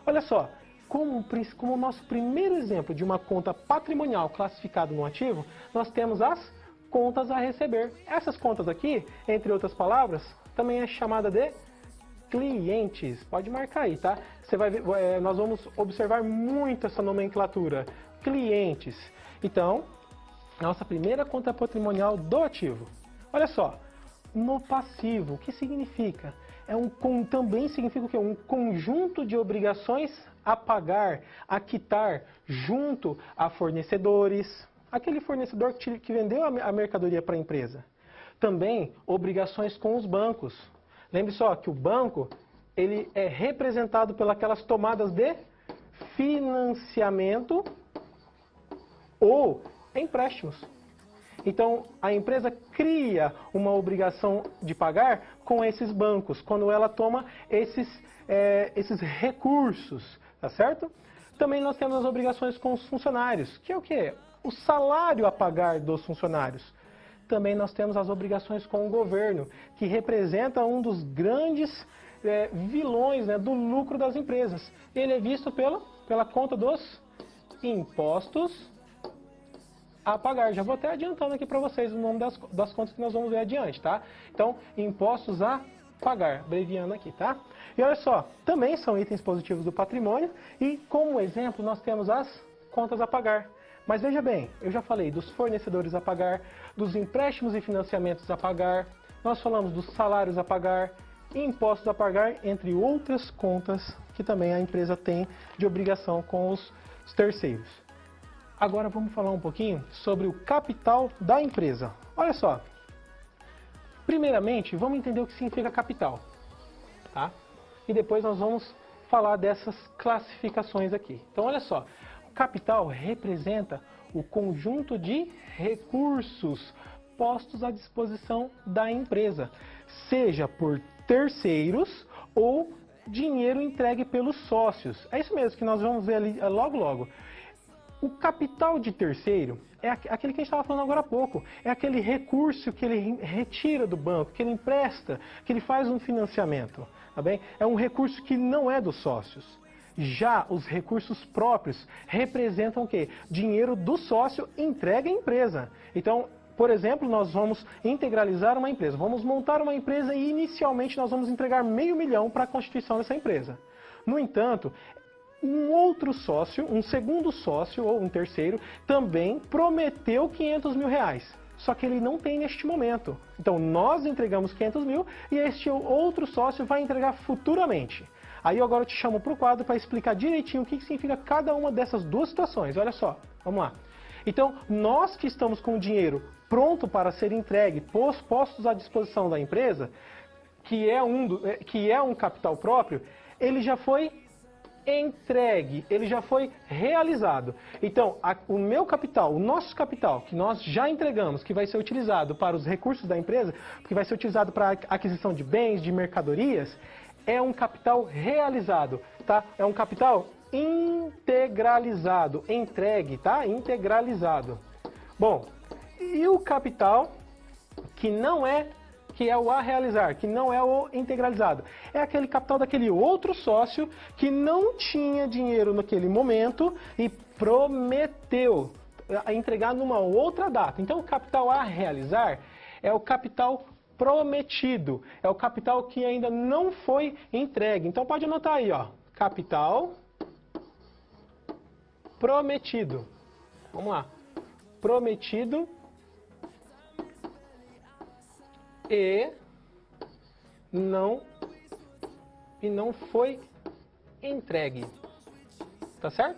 Olha só, como o nosso primeiro exemplo de uma conta patrimonial classificada no ativo, nós temos as contas a receber. Essas contas aqui, entre outras palavras, também é chamada de clientes. Pode marcar aí, tá? Você vai ver, nós vamos observar muito essa nomenclatura. Clientes. Então, nossa primeira conta patrimonial do ativo. Olha só, no passivo, o que significa? Também significa o quê? Um conjunto de obrigações a pagar, a quitar, junto a fornecedores. Aquele fornecedor que vendeu a mercadoria para a empresa. Também obrigações com os bancos. Lembre só que o banco, ele é representado pelas tomadas de financiamento ou empréstimos. Então, a empresa cria uma obrigação de pagar com esses bancos, quando ela toma esses recursos, tá certo? Também nós temos as obrigações com os funcionários, que é o quê? O salário a pagar dos funcionários. Também nós temos as obrigações com o governo, que representa um dos grandes vilões, né, do lucro das empresas. Ele é visto pela conta dos impostos a pagar. Já vou até adiantando aqui para vocês o nome das contas que nós vamos ver adiante, tá? Então, impostos a pagar, abreviando aqui, tá? E olha só, também são itens positivos do patrimônio e, como exemplo, nós temos as contas a pagar. Mas veja bem, eu já falei dos fornecedores a pagar, dos empréstimos e financiamentos a pagar, nós falamos dos salários a pagar, impostos a pagar, entre outras contas que também a empresa tem de obrigação com os terceiros. Agora vamos falar um pouquinho sobre o capital da empresa. Olha só, primeiramente vamos entender o que significa capital, tá? E depois nós vamos falar dessas classificações aqui. Então olha só, capital representa o conjunto de recursos postos à disposição da empresa, seja por terceiros ou dinheiro entregue pelos sócios. É isso mesmo que nós vamos ver ali logo logo. O capital de terceiro é aquele que a gente estava falando agora há pouco. É aquele recurso que ele retira do banco, que ele empresta, que ele faz um financiamento. Tá bem? É um recurso que não é dos sócios. Já os recursos próprios representam o quê? Dinheiro do sócio entregue à empresa. Então, por exemplo, nós vamos integralizar uma empresa. Vamos montar uma empresa e inicialmente nós vamos entregar R$500 000 para a constituição dessa empresa. No entanto, um outro sócio, um segundo sócio ou um terceiro, também prometeu 500 mil reais. Só que ele não tem neste momento. Então nós entregamos 500 mil e este outro sócio vai entregar futuramente. Aí agora eu te chamo para o quadro para explicar direitinho o que significa cada uma dessas duas situações. Olha só, vamos lá. Então nós que estamos com o dinheiro pronto para ser entregue, postos à disposição da empresa, que é um capital próprio, ele já foi entregue, ele já foi realizado. Então, o meu capital, o nosso capital, que nós já entregamos, que vai ser utilizado para os recursos da empresa, que vai ser utilizado para a aquisição de bens, de mercadorias, é um capital realizado, tá? É um capital integralizado, entregue, tá? Integralizado. Bom, e o capital que não é, que é o a realizar, que não é o integralizado. É aquele capital daquele outro sócio que não tinha dinheiro naquele momento e prometeu entregar numa outra data. Então, o capital a realizar é o capital prometido, é o capital que ainda não foi entregue. Então, pode anotar aí, ó, capital prometido. Vamos lá. Prometido e não foi entregue. Tá certo?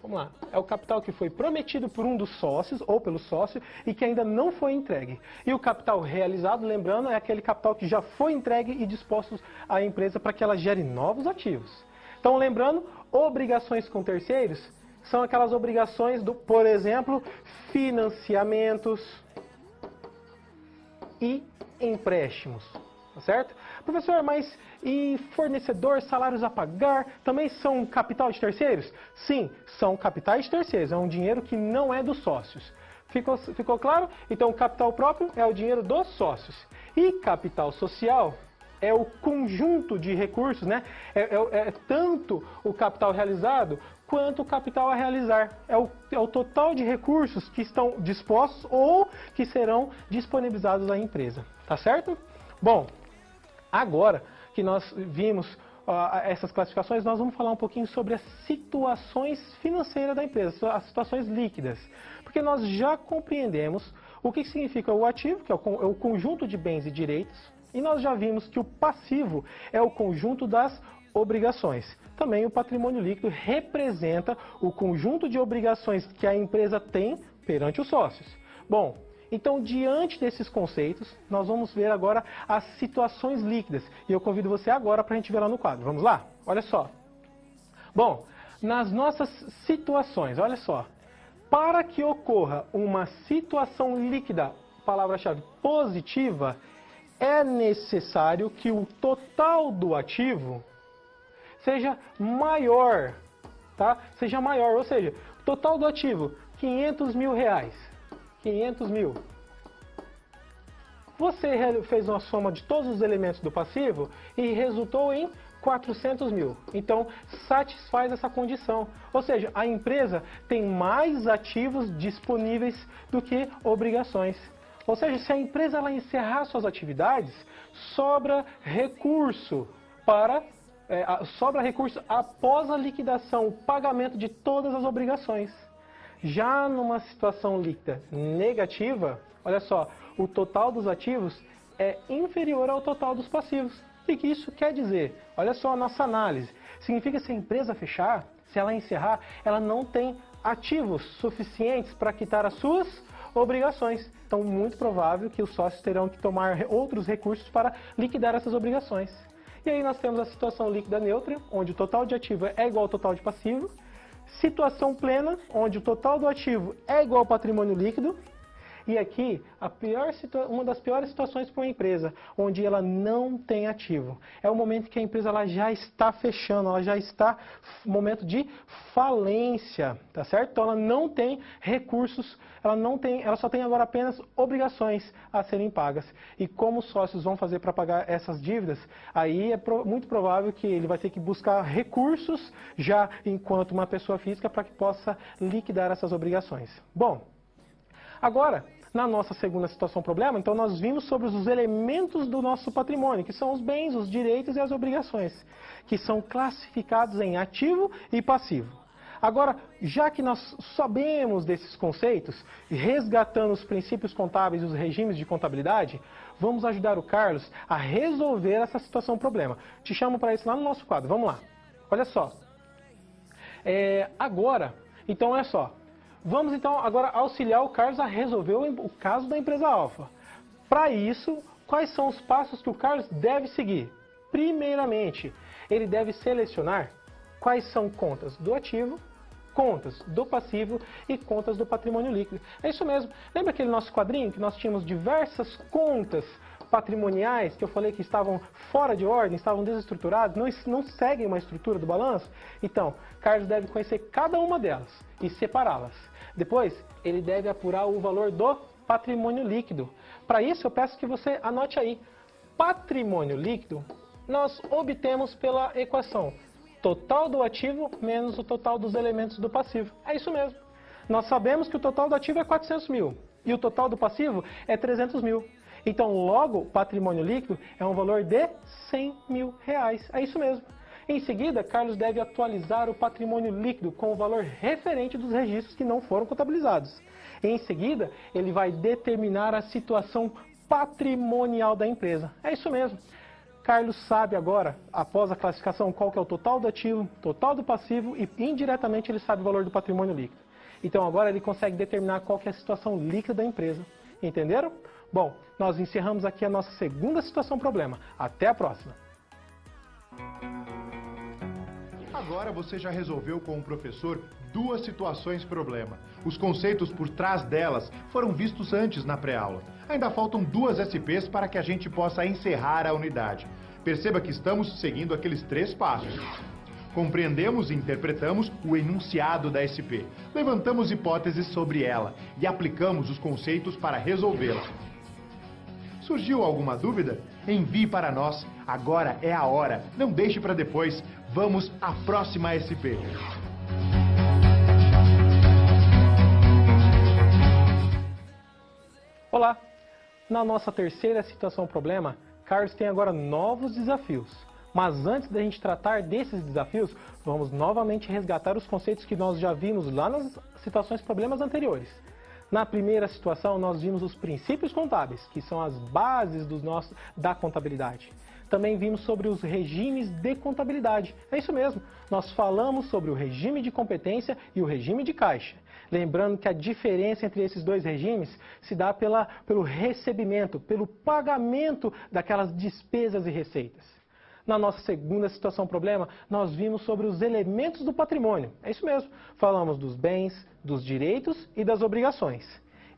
Vamos lá. É o capital que foi prometido por um dos sócios ou pelo sócio e que ainda não foi entregue. E o capital realizado, lembrando, é aquele capital que já foi entregue e disposto à empresa para que ela gere novos ativos. Então, lembrando, obrigações com terceiros são aquelas obrigações do, por exemplo, financiamentos e empréstimos, tá certo? Professor, mas e fornecedor, salários a pagar, também são capital de terceiros? Sim, são capitais de terceiros, é um dinheiro que não é dos sócios. Ficou claro? Então, capital próprio é o dinheiro dos sócios. E capital social é o conjunto de recursos, né? É tanto o capital realizado quanto o capital a realizar. É o total de recursos que estão dispostos ou que serão disponibilizados à empresa. Tá certo? Bom, agora que nós vimos essas classificações, nós vamos falar um pouquinho sobre as situações financeiras da empresa, as situações líquidas. Porque nós já compreendemos o que significa o ativo, que é o conjunto de bens e direitos, e nós já vimos que o passivo é o conjunto das obrigações. Também o patrimônio líquido representa o conjunto de obrigações que a empresa tem perante os sócios. Bom, então, diante desses conceitos, nós vamos ver agora as situações líquidas. E eu convido você agora para a gente ver lá no quadro. Vamos lá? Olha só. Bom, nas nossas situações, olha só. Para que ocorra uma situação líquida, palavra-chave positiva, é necessário que o total do ativo seja maior, tá? Seja maior, ou seja, o total do ativo, 500 mil reais. 500 mil. Você fez uma soma de todos os elementos do passivo e resultou em 400 mil. Então, satisfaz essa condição. Ou seja, a empresa tem mais ativos disponíveis do que obrigações. Ou seja, se a empresa ela encerrar suas atividades, sobra recurso após a liquidação, o pagamento de todas as obrigações. Já numa situação líquida negativa, olha só, o total dos ativos é inferior ao total dos passivos. O que isso quer dizer? Olha só a nossa análise. Significa que se a empresa fechar, se ela encerrar, ela não tem ativos suficientes para quitar as suas obrigações. Então, muito provável que os sócios terão que tomar outros recursos para liquidar essas obrigações. E aí nós temos a situação líquida neutra, onde o total de ativo é igual ao total de passivo. Situação plena, onde o total do ativo é igual ao patrimônio líquido. E aqui, uma das piores situações para uma empresa, onde ela não tem ativo. É o momento que a empresa ela já está fechando, ela já está no momento de falência, tá certo? Então ela não tem recursos, ela só tem agora apenas obrigações a serem pagas. E como os sócios vão fazer para pagar essas dívidas, aí é muito provável que ele vai ter que buscar recursos já enquanto uma pessoa física para que possa liquidar essas obrigações. Bom, agora, Na nossa segunda situação problema, então nós vimos sobre os elementos do nosso patrimônio, que são os bens, os direitos e as obrigações, que são classificados em ativo e passivo. Agora, já que nós sabemos desses conceitos, resgatando os princípios contábeis e os regimes de contabilidade, vamos ajudar o Carlos a resolver essa situação problema. Te chamo para isso lá no nosso quadro. Vamos lá. Olha só. Agora, então olha só. Vamos então agora auxiliar o Carlos a resolver o caso da empresa Alfa. Para isso, quais são os passos que o Carlos deve seguir? Primeiramente, ele deve selecionar quais são contas do ativo, contas do passivo e contas do patrimônio líquido. É isso mesmo. Lembra aquele nosso quadrinho que nós tínhamos diversas contas patrimoniais que eu falei que estavam fora de ordem, estavam desestruturadas, não seguem uma estrutura do balanço? Então, Carlos deve conhecer cada uma delas e separá-las. Depois, ele deve apurar o valor do patrimônio líquido. Para isso, eu peço que você anote aí. Patrimônio líquido, nós obtemos pela equação total do ativo menos o total dos elementos do passivo. É isso mesmo. Nós sabemos que o total do ativo é 400 mil e o total do passivo é 300 mil. Então, logo, patrimônio líquido é um valor de 100 mil reais. É isso mesmo. Em seguida, Carlos deve atualizar o patrimônio líquido com o valor referente dos registros que não foram contabilizados. Em seguida, ele vai determinar a situação patrimonial da empresa. É isso mesmo. Carlos sabe agora, após a classificação, qual que é o total do ativo, total do passivo e indiretamente ele sabe o valor do patrimônio líquido. Então agora ele consegue determinar qual que é a situação líquida da empresa. Entenderam? Bom, nós encerramos aqui a nossa segunda situação problema. Até a próxima! Agora você já resolveu com o professor duas situações problema. Os conceitos por trás delas foram vistos antes na pré-aula. Ainda faltam duas SPs para que a gente possa encerrar a unidade. Perceba que estamos seguindo aqueles 3 passos. Compreendemos e interpretamos o enunciado da SP. Levantamos hipóteses sobre ela e aplicamos os conceitos para resolvê-la. Surgiu alguma dúvida? Envie para nós. Agora é a hora. Não deixe para depois. Vamos à próxima SP. Olá! Na nossa terceira situação problema, Carlos tem agora novos desafios. Mas antes da gente tratar desses desafios, vamos novamente resgatar os conceitos que nós já vimos lá nas situações problemas anteriores. Na primeira situação, nós vimos os princípios contábeis, que são as bases da contabilidade. Também vimos sobre os regimes de contabilidade. É isso mesmo, nós falamos sobre o regime de competência e o regime de caixa. Lembrando que a diferença entre esses dois regimes se dá pelo recebimento, pelo pagamento daquelas despesas e receitas. Na nossa segunda situação problema, nós vimos sobre os elementos do patrimônio. É isso mesmo, falamos dos bens, dos direitos e das obrigações.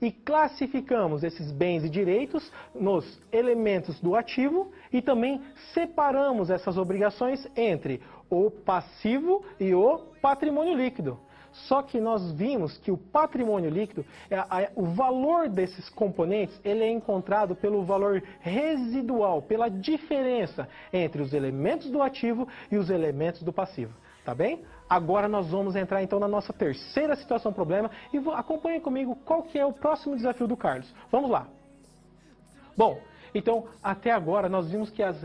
E classificamos esses bens e direitos nos elementos do ativo e também separamos essas obrigações entre o passivo e o patrimônio líquido. Só que nós vimos que o patrimônio líquido, o valor desses componentes, ele é encontrado pelo valor residual, pela diferença entre os elementos do ativo e os elementos do passivo. Tá bem? Agora nós vamos entrar então na nossa terceira situação problema e acompanhe comigo qual que é o próximo desafio do Carlos. Vamos lá. Bom, então até agora nós vimos que as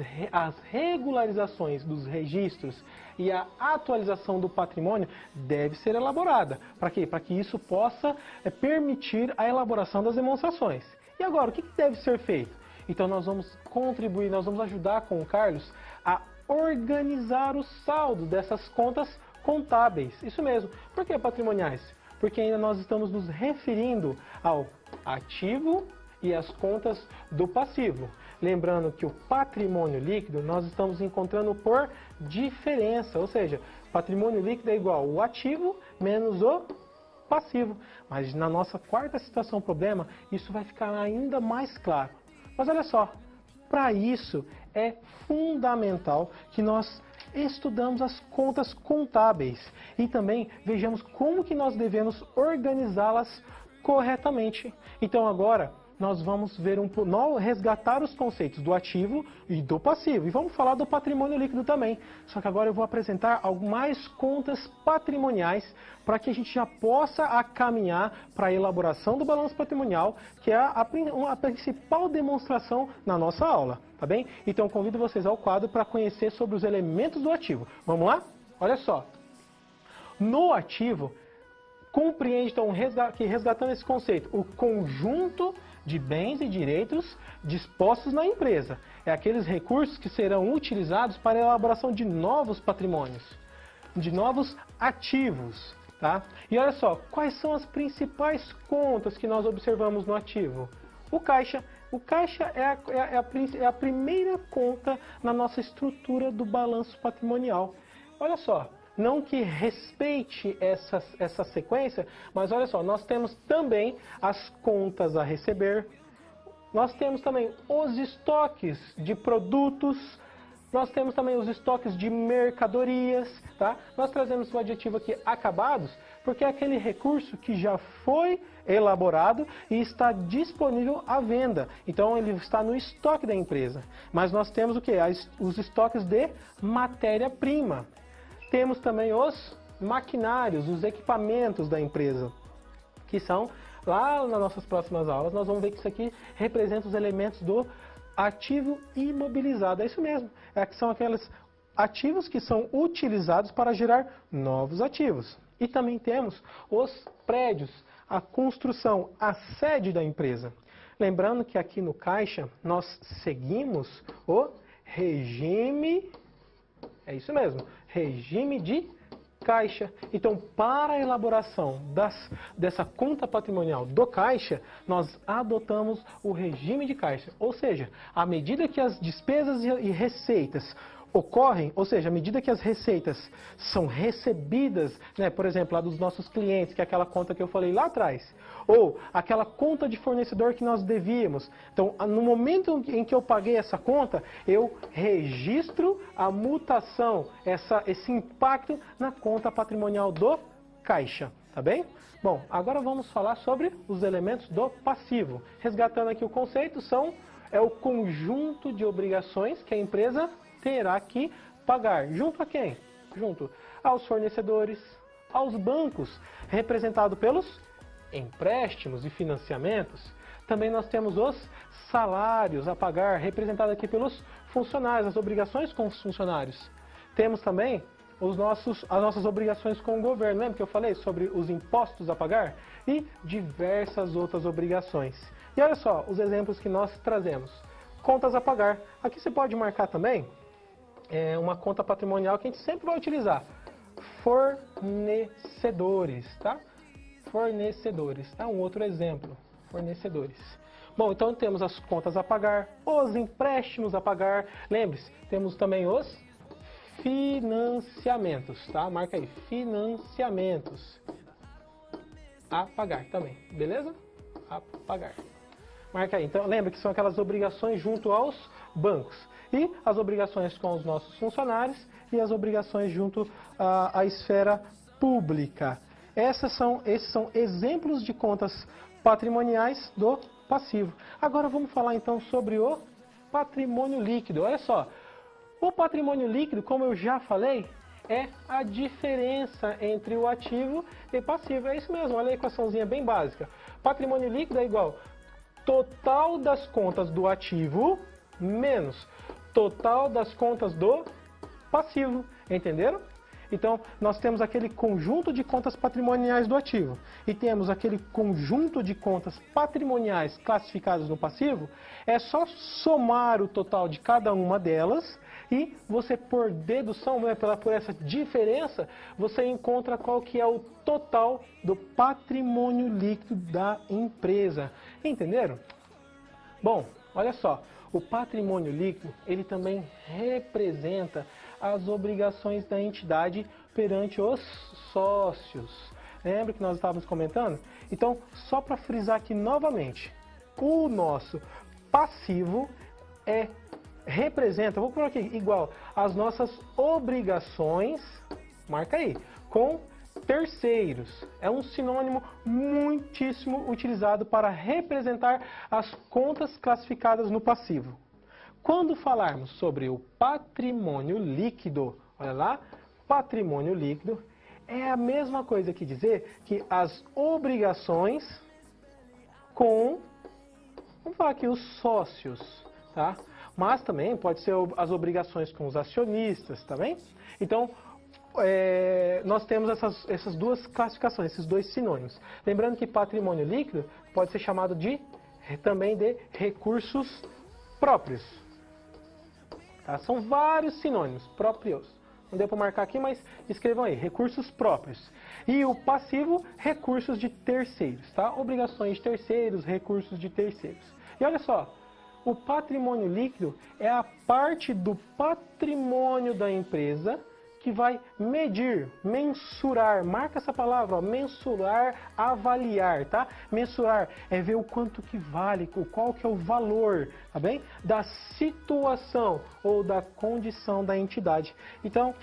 regularizações dos registros e a atualização do patrimônio deve ser elaborada. Para quê? Para que isso possa permitir a elaboração das demonstrações. E agora, o que deve ser feito? Então nós vamos contribuir, nós vamos ajudar com o Carlos a organizar o saldo dessas contas contábeis. Isso mesmo. Por que patrimoniais? Porque ainda nós estamos nos referindo ao ativo e as contas do passivo. Lembrando que o patrimônio líquido nós estamos encontrando por diferença, ou seja, patrimônio líquido é igual o ativo menos o passivo. Mas na nossa quarta situação problema, isso vai ficar ainda mais claro. Mas olha só, para isso é fundamental que nós estudamos as contas contábeis e também vejamos como que nós devemos organizá-las corretamente. Então agora nós vamos ver resgatar os conceitos do ativo e do passivo. E vamos falar do patrimônio líquido também. Só que agora eu vou apresentar mais contas patrimoniais para que a gente já possa caminhar para a elaboração do balanço patrimonial, que é a principal demonstração na nossa aula, tá bem? Então convido vocês ao quadro para conhecer sobre os elementos do ativo. Vamos lá? Olha só. No ativo, compreende, então, resgatando esse conceito, o conjunto de bens e direitos dispostos na empresa. É aqueles recursos que serão utilizados para a elaboração de novos patrimônios, de novos ativos, tá? E olha só, quais são as principais contas que nós observamos no ativo? O caixa. O caixa é a primeira conta na nossa estrutura do balanço patrimonial. Olha só. Não que respeite essa sequência, mas olha só, nós temos também as contas a receber, nós temos também os estoques de produtos, nós temos também os estoques de mercadorias, tá? Nós trazemos o adjetivo aqui acabados, porque é aquele recurso que já foi elaborado e está disponível à venda. Então ele está no estoque da empresa. Mas nós temos o que? Os estoques de matéria-prima. Temos também os maquinários, os equipamentos da empresa, que são, lá nas nossas próximas aulas, nós vamos ver que isso aqui representa os elementos do ativo imobilizado. É isso mesmo, são aqueles ativos que são utilizados para gerar novos ativos. E também temos os prédios, a construção, a sede da empresa. Lembrando que aqui no caixa nós seguimos o regime... É isso mesmo, regime de caixa. Então, para a elaboração dessa conta patrimonial do caixa, nós adotamos o regime de caixa. Ou seja, à medida que as despesas e receitas ocorrem, ou seja, à medida que as receitas são recebidas, né, por exemplo, lá dos nossos clientes, que é aquela conta que eu falei lá atrás, ou aquela conta de fornecedor que nós devíamos. Então, no momento em que eu paguei essa conta, eu registro a mutação, esse impacto na conta patrimonial do caixa, tá bem? Bom, agora vamos falar sobre os elementos do passivo. Resgatando aqui o conceito, é o conjunto de obrigações que a empresa terá que pagar. Junto a quem? Junto aos fornecedores, aos bancos, representado pelos empréstimos e financiamentos. Também nós temos os salários a pagar, representado aqui pelos funcionários, as obrigações com os funcionários. Temos também as nossas obrigações com o governo. Lembra que eu falei sobre os impostos a pagar? E diversas outras obrigações. E olha só os exemplos que nós trazemos. Contas a pagar. Aqui você pode marcar também uma conta patrimonial que a gente sempre vai utilizar. Fornecedores, tá? Fornecedores. É um outro exemplo. Fornecedores. Bom, então temos as contas a pagar, os empréstimos a pagar. Lembre-se, temos também os financiamentos, tá? Marca aí, financiamentos. A pagar também, beleza? A pagar. Marca aí. Então, lembra que são aquelas obrigações junto aos bancos. E as obrigações com os nossos funcionários e as obrigações junto à esfera pública. Esses são exemplos de contas patrimoniais do passivo. Agora vamos falar então sobre o patrimônio líquido. Olha só, o patrimônio líquido, como eu já falei, é a diferença entre o ativo e passivo. É isso mesmo, olha a equaçãozinha bem básica. Patrimônio líquido é igual total das contas do ativo menos total das contas do passivo. Entenderam? Então, nós temos aquele conjunto de contas patrimoniais do ativo e temos aquele conjunto de contas patrimoniais classificadas no passivo. É só somar o total de cada uma delas e você, por dedução, né, por essa diferença, você encontra qual que é o total do patrimônio líquido da empresa. Entenderam? Bom, olha só. O patrimônio líquido, ele também representa as obrigações da entidade perante os sócios. Lembra que nós estávamos comentando? Então, só para frisar aqui novamente, o nosso passivo representa, vou colocar aqui, igual as nossas obrigações, marca aí, com terceiros é um sinônimo muitíssimo utilizado para representar as contas classificadas no passivo. Quando falarmos sobre o patrimônio líquido, olha lá, patrimônio líquido é a mesma coisa que dizer que as obrigações com, vamos falar aqui, os sócios, tá? Mas também pode ser as obrigações com os acionistas, tá bem? Então, nós temos essas duas classificações, esses dois sinônimos. Lembrando que patrimônio líquido pode ser chamado também de recursos próprios. Tá? São vários sinônimos, próprios. Não deu para marcar aqui, mas escrevam aí, recursos próprios. E o passivo, recursos de terceiros, tá? Obrigações de terceiros, recursos de terceiros. E olha só, o patrimônio líquido é a parte do patrimônio da empresa que vai medir, mensurar, marca essa palavra, ó, mensurar, avaliar, tá? Mensurar é ver o quanto que vale, qual que é o valor, tá bem? Da situação ou da condição da entidade. Então,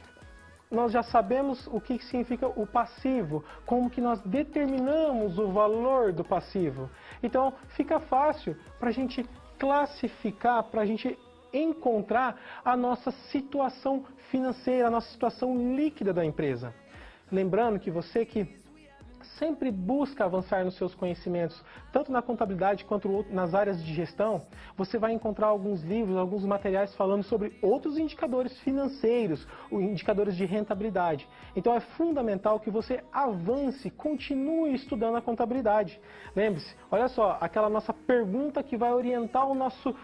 nós já sabemos o que significa o passivo, como que nós determinamos o valor do passivo. Então, fica fácil para a gente classificar, para a gente encontrar a nossa situação financeira, a nossa situação líquida da empresa. Lembrando que você que sempre busca avançar nos seus conhecimentos, tanto na contabilidade quanto nas áreas de gestão, você vai encontrar alguns livros, alguns materiais falando sobre outros indicadores financeiros, indicadores de rentabilidade. Então é fundamental que você avance, continue estudando a contabilidade. Lembre-se, olha só, aquela nossa pergunta que vai orientar o nosso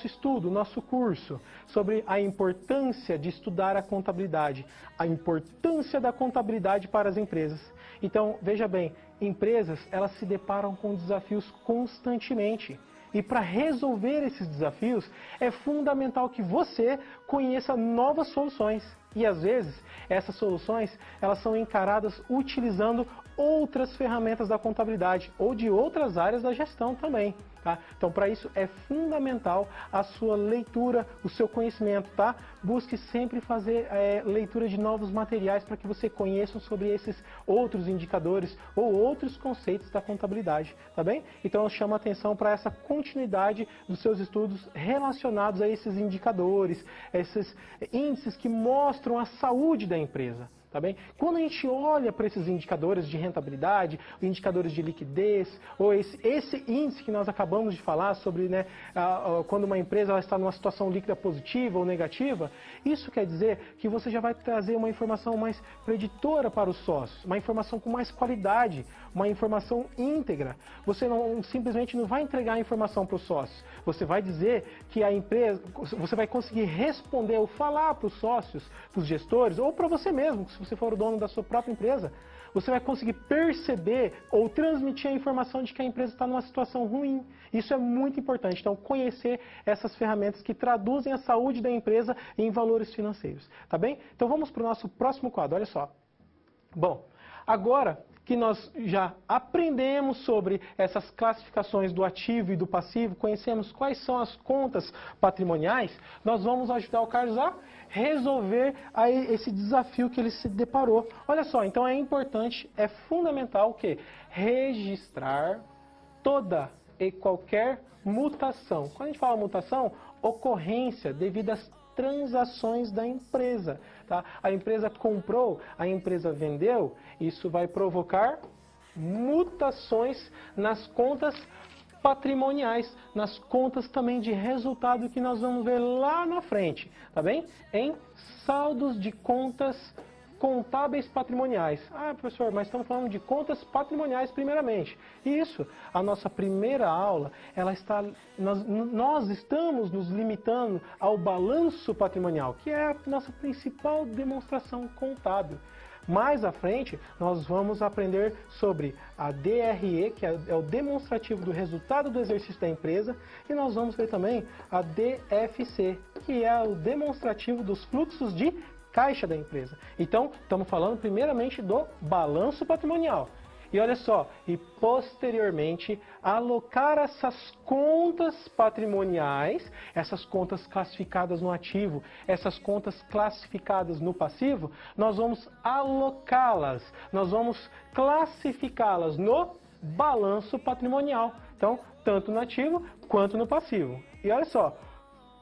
estudo, o nosso curso, sobre a importância de estudar a contabilidade, a importância da contabilidade para as empresas. Então, veja bem, empresas, elas se deparam com desafios constantemente. E para resolver esses desafios, é fundamental que você conheça novas soluções. E às vezes, essas soluções, elas são encaradas utilizando outras ferramentas da contabilidade ou de outras áreas da gestão também. Tá? Então, para isso é fundamental a sua leitura, o seu conhecimento, tá? Busque sempre fazer leitura de novos materiais para que você conheça sobre esses outros indicadores ou outros conceitos da contabilidade, tá bem? Então, eu chamo a atenção para essa continuidade dos seus estudos relacionados a esses indicadores, esses índices que mostram a saúde da empresa. Tá bem? Quando a gente olha para esses indicadores de rentabilidade, indicadores de liquidez, ou esse índice que nós acabamos de falar sobre, né, quando uma empresa está numa situação líquida positiva ou negativa, isso quer dizer que você já vai trazer uma informação mais preditora para os sócios, uma informação com mais qualidade, uma informação íntegra. Você simplesmente não vai entregar a informação para os sócios, você vai dizer que a empresa, você vai conseguir responder ou falar para os sócios, para os gestores, ou para você mesmo, se você for o dono da sua própria empresa, você vai conseguir perceber ou transmitir a informação de que a empresa está numa situação ruim. Isso é muito importante. Então, conhecer essas ferramentas que traduzem a saúde da empresa em valores financeiros. Tá bem? Então, vamos para o nosso próximo quadro. Olha só. Bom, agora que nós já aprendemos sobre essas classificações do ativo e do passivo, conhecemos quais são as contas patrimoniais, nós vamos ajudar o Carlos a resolver esse desafio que ele se deparou. Olha só, então é importante, é fundamental o quê? Registrar toda e qualquer mutação. Quando a gente fala mutação, ocorrência devido às transações da empresa. Tá? A empresa comprou, a empresa vendeu, isso vai provocar mutações nas contas patrimoniais, nas contas também de resultado que nós vamos ver lá na frente, tá bem? Em saldos de contas contábeis patrimoniais. Ah, professor, mas estamos falando de contas patrimoniais primeiramente. Isso, a nossa primeira aula, nós estamos nos limitando ao balanço patrimonial, que é a nossa principal demonstração contábil. Mais à frente, nós vamos aprender sobre a DRE, que é o demonstrativo do resultado do exercício da empresa, e nós vamos ver também a DFC, que é o demonstrativo dos fluxos de caixa da empresa. Então, estamos falando primeiramente do balanço patrimonial. E olha só, e posteriormente alocar essas contas patrimoniais, essas contas classificadas no ativo, essas contas classificadas no passivo, nós vamos alocá-las, nós vamos classificá-las no balanço patrimonial. Então, tanto no ativo quanto no passivo. E olha só,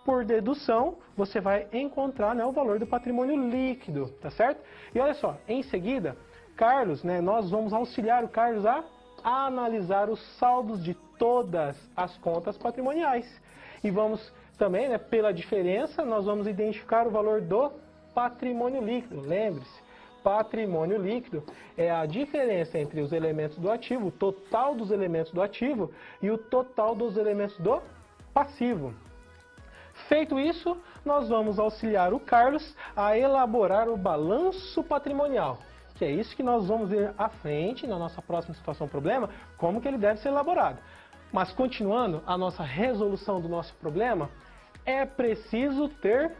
por dedução, você vai encontrar, né, o valor do patrimônio líquido, tá certo? E olha só, em seguida, Carlos, né, nós vamos auxiliar o Carlos a analisar os saldos de todas as contas patrimoniais. E vamos também, né, pela diferença, nós vamos identificar o valor do patrimônio líquido. Lembre-se, patrimônio líquido é a diferença entre os elementos do ativo, o total dos elementos do ativo e o total dos elementos do passivo. Feito isso, nós vamos auxiliar o Carlos a elaborar o balanço patrimonial, que é isso que nós vamos ver à frente, na nossa próxima situação problema, como que ele deve ser elaborado. Mas continuando a nossa resolução do nosso problema, é preciso ter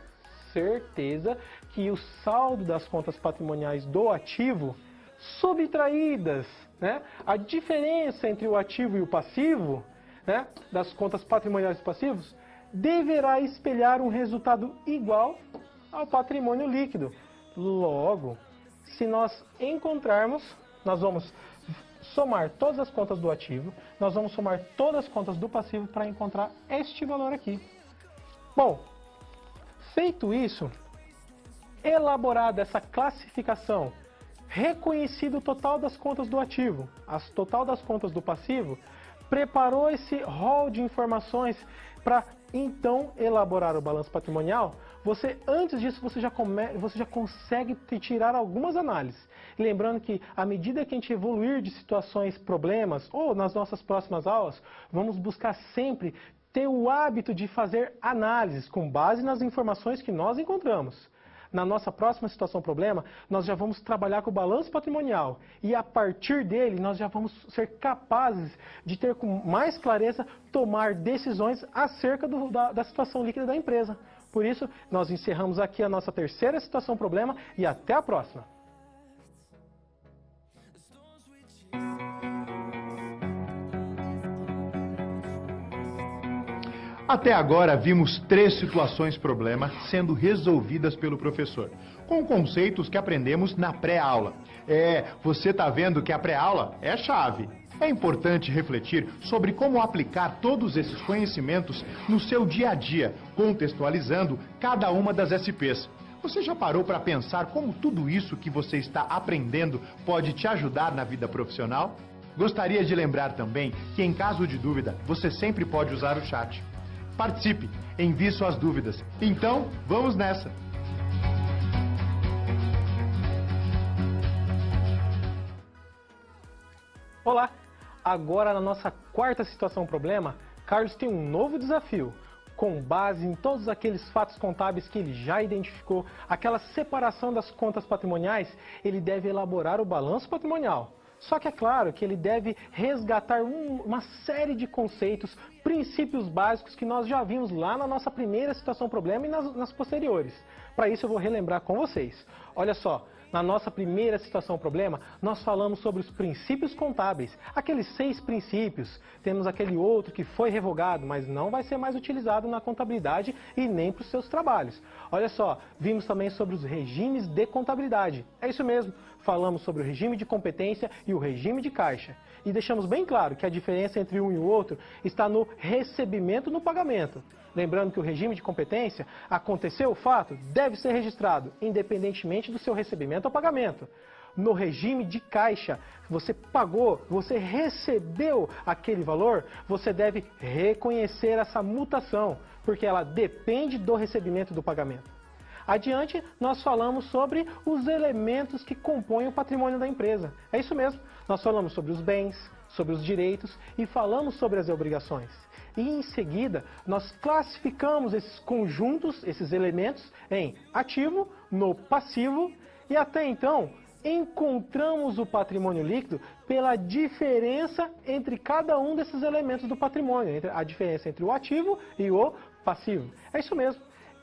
certeza que o saldo das contas patrimoniais do ativo subtraídas, né, a diferença entre o ativo e o passivo, né, das contas patrimoniais e passivos, deverá espelhar um resultado igual ao patrimônio líquido. Logo, se nós encontrarmos, nós vamos somar todas as contas do ativo, nós vamos somar todas as contas do passivo para encontrar este valor aqui. Bom, feito isso, elaborada essa classificação, reconhecido o total das contas do ativo, o total das contas do passivo, preparou esse rol de informações para então elaborar o balanço patrimonial. Antes disso, você já consegue tirar algumas análises. Lembrando que, à medida que a gente evoluir de situações, problemas, ou nas nossas próximas aulas, vamos buscar sempre ter o hábito de fazer análises com base nas informações que nós encontramos. Na nossa próxima situação problema, nós já vamos trabalhar com o balanço patrimonial e a partir dele nós já vamos ser capazes de ter com mais clareza tomar decisões acerca da situação líquida da empresa. Por isso, nós encerramos aqui a nossa terceira situação problema e até a próxima. Até agora vimos 3 situações problema sendo resolvidas pelo professor, com conceitos que aprendemos na pré-aula. Você está vendo que a pré-aula é a chave. É importante refletir sobre como aplicar todos esses conhecimentos no seu dia a dia, contextualizando cada uma das SPs. Você já parou para pensar como tudo isso que você está aprendendo pode te ajudar na vida profissional? Gostaria de lembrar também que, em caso de dúvida, você sempre pode usar o chat. Participe, envie suas dúvidas. Então, vamos nessa! Olá! Agora, na nossa quarta situação problema, Carlos tem um novo desafio. Com base em todos aqueles fatos contábeis que ele já identificou, aquela separação das contas patrimoniais, ele deve elaborar o balanço patrimonial. Só que é claro que ele deve resgatar uma série de conceitos, princípios básicos que nós já vimos lá na nossa primeira situação problema e nas posteriores. Para isso eu vou relembrar com vocês. Olha só, na nossa primeira situação problema, nós falamos sobre os princípios contábeis, aqueles 6 princípios. Temos aquele outro que foi revogado, mas não vai ser mais utilizado na contabilidade e nem para os seus trabalhos. Olha só, vimos também sobre os regimes de contabilidade. É isso mesmo, falamos sobre o regime de competência e o regime de caixa. E deixamos bem claro que a diferença entre um e o outro está no recebimento e no pagamento. Lembrando que o regime de competência, aconteceu o fato, deve ser registrado, independentemente do seu recebimento ou pagamento. No regime de caixa, você pagou, você recebeu aquele valor, você deve reconhecer essa mutação, porque ela depende do recebimento do pagamento. Adiante, nós falamos sobre os elementos que compõem o patrimônio da empresa. É isso mesmo, nós falamos sobre os bens, sobre os direitos e falamos sobre as obrigações. E em seguida, nós classificamos esses conjuntos, esses elementos, em ativo, no passivo e até então encontramos o patrimônio líquido pela diferença entre cada um desses elementos do patrimônio, a diferença entre o ativo e o passivo. É isso mesmo.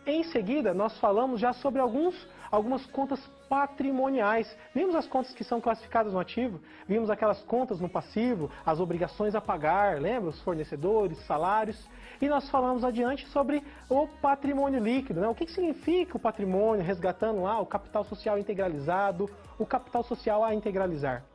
Em seguida, nós falamos já sobre algumas contas patrimoniais. Vimos as contas que são classificadas no ativo, vimos aquelas contas no passivo, as obrigações a pagar, lembra? Os fornecedores, salários. E nós falamos adiante sobre o patrimônio líquido, né? O que significa o patrimônio, resgatando lá o capital social integralizado, o capital social a integralizar.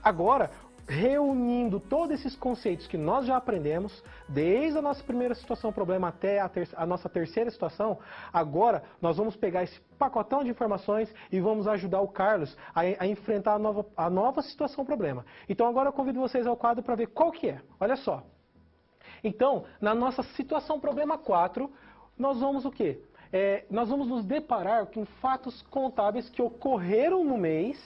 Agora, reunindo todos esses conceitos que nós já aprendemos, desde a nossa primeira situação problema até a nossa terceira situação, agora nós vamos pegar esse pacotão de informações e vamos ajudar o Carlos a enfrentar a nova situação problema. Então agora eu convido vocês ao quadro para ver qual que é. Olha só. Então, na nossa situação problema 4, nós vamos o quê? Nós vamos nos deparar com fatos contábeis que ocorreram no mês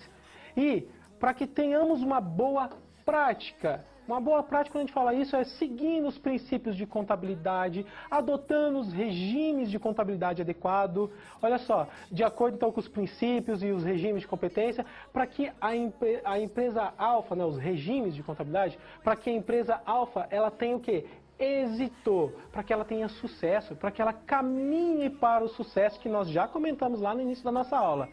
e para que tenhamos uma boa prática. Uma boa prática, quando a gente fala isso, é seguindo os princípios de contabilidade, adotando os regimes de contabilidade adequado. Olha só, de acordo então com os princípios e os regimes de competência, para que a empresa alfa, né, os regimes de contabilidade, para que a empresa alfa ela tenha o quê? Êxito, para que ela tenha sucesso, para que ela caminhe para o sucesso que nós já comentamos lá no início da nossa aula.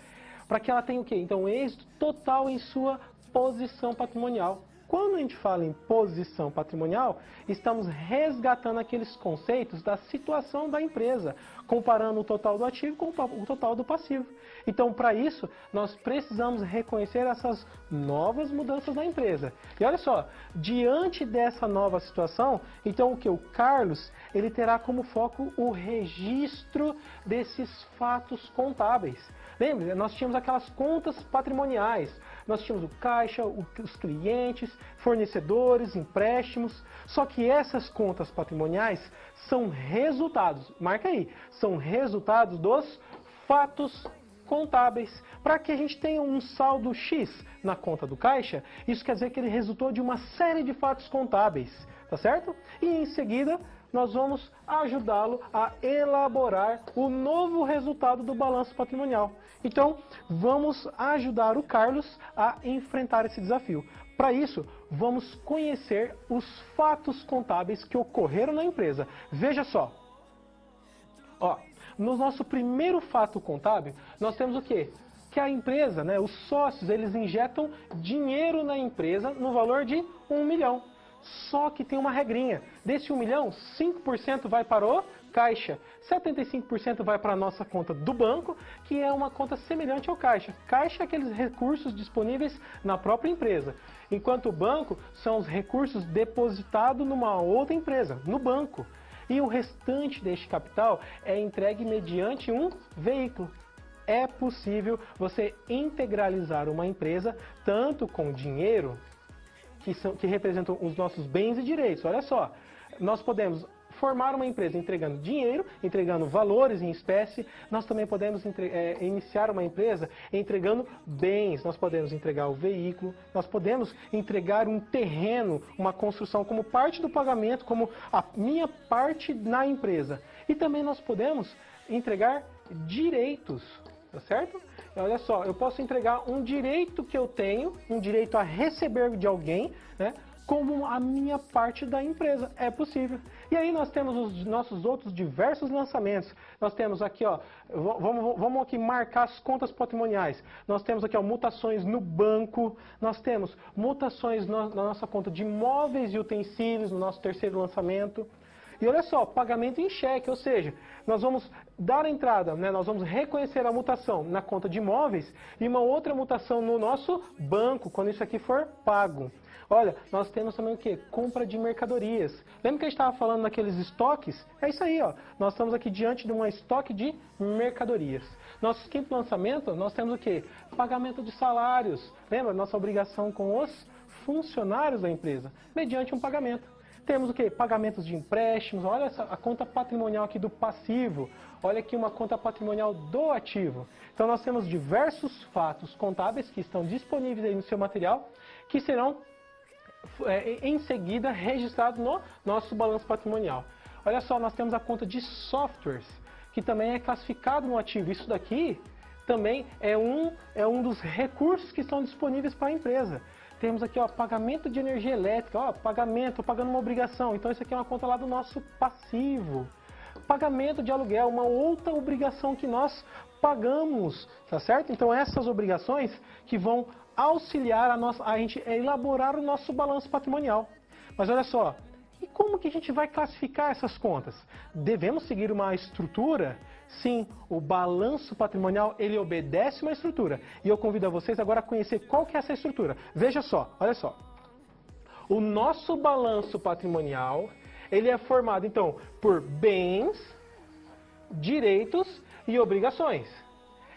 Para que ela tenha o quê? Então, êxito total em sua posição patrimonial. Quando a gente fala em posição patrimonial, estamos resgatando aqueles conceitos da situação da empresa, comparando o total do ativo com o total do passivo. Então, para isso, nós precisamos reconhecer essas novas mudanças na empresa. E olha só, diante dessa nova situação, então o que? O Carlos, ele terá como foco o registro desses fatos contábeis. Lembre, nós tínhamos aquelas contas patrimoniais, nós tínhamos o caixa, os clientes, fornecedores, empréstimos, só que essas contas patrimoniais são resultados, marca aí, são resultados dos fatos contábeis. Para que a gente tenha um saldo X na conta do caixa, isso quer dizer que ele resultou de uma série de fatos contábeis, tá certo? E em seguida, nós vamos ajudá-lo a elaborar o novo resultado do balanço patrimonial. Então, vamos ajudar o Carlos a enfrentar esse desafio. Para isso, vamos conhecer os fatos contábeis que ocorreram na empresa. Veja só. Ó, no nosso primeiro fato contábil, nós temos o quê? Que a empresa, né, os sócios, eles injetam dinheiro na empresa no valor de 1 milhão. Só que tem uma regrinha. Desse 1 milhão, 5% vai para o caixa. 75% vai para a nossa conta do banco, que é uma conta semelhante ao caixa. Caixa é aqueles recursos disponíveis na própria empresa. Enquanto o banco são os recursos depositados numa outra empresa, no banco. E o restante deste capital é entregue mediante um veículo. É possível você integralizar uma empresa tanto com dinheiro, que representam os nossos bens e direitos. Olha só, nós podemos formar uma empresa entregando dinheiro, entregando valores em espécie. Nós também podemos iniciar uma empresa entregando bens. Nós podemos entregar o veículo, nós podemos entregar um terreno, uma construção como parte do pagamento, como a minha parte na empresa. E também nós podemos entregar direitos, tá certo? Olha só, eu posso entregar um direito que eu tenho, um direito a receber de alguém, né, como a minha parte da empresa. É possível. E aí nós temos os nossos outros diversos lançamentos. Nós temos aqui, ó, vamos aqui marcar as contas patrimoniais. Nós temos aqui, ó, mutações no banco, nós temos mutações na nossa conta de imóveis e utensílios, no nosso terceiro lançamento. E olha só, pagamento em cheque, ou seja, nós vamos dar a entrada, né, nós vamos reconhecer a mutação na conta de imóveis e uma outra mutação no nosso banco, quando isso aqui for pago. Olha, nós temos também o quê? Compra de mercadorias. Lembra que a gente estava falando naqueles estoques? É isso aí, ó. Nós estamos aqui diante de um estoque de mercadorias. Nosso quinto lançamento, nós temos o quê? Pagamento de salários. Lembra? Nossa obrigação com os funcionários da empresa, mediante um pagamento. Temos o quê? Pagamentos de empréstimos. Olha a conta patrimonial aqui do passivo. Olha aqui uma conta patrimonial do ativo. Então nós temos diversos fatos contábeis que estão disponíveis aí no seu material, que serão em seguida registrados no nosso balanço patrimonial. Olha só, nós temos a conta de softwares, que também é classificado no ativo. Isso daqui também é um dos recursos que estão disponíveis para a empresa. Temos aqui, ó, pagamento de energia elétrica, ó, pagamento, pagando uma obrigação. Então isso aqui é uma conta lá do nosso passivo. pagamento de aluguel, uma outra obrigação que nós pagamos, tá certo? Então essas obrigações que vão auxiliar a gente a elaborar o nosso balanço patrimonial. Mas olha só, e como que a gente vai classificar essas contas? Devemos seguir uma estrutura? Sim, o balanço patrimonial, ele obedece uma estrutura. E eu convido a vocês agora a conhecer qual que é essa estrutura. Veja só, olha só. O nosso balanço patrimonial, ele é formado, então, por bens, direitos e obrigações.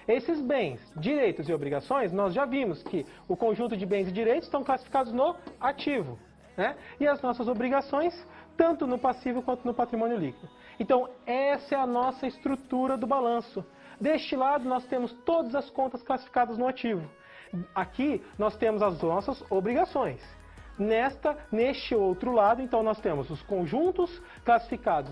Esses bens, direitos e obrigações, nós já vimos que o conjunto de bens e direitos estão classificados no ativo, né? E as nossas obrigações, tanto no passivo quanto no patrimônio líquido. Então, essa é a nossa estrutura do balanço. Deste lado, nós temos todas as contas classificadas no ativo. Aqui, nós temos as nossas obrigações. Neste outro lado, então, nós temos os conjuntos classificados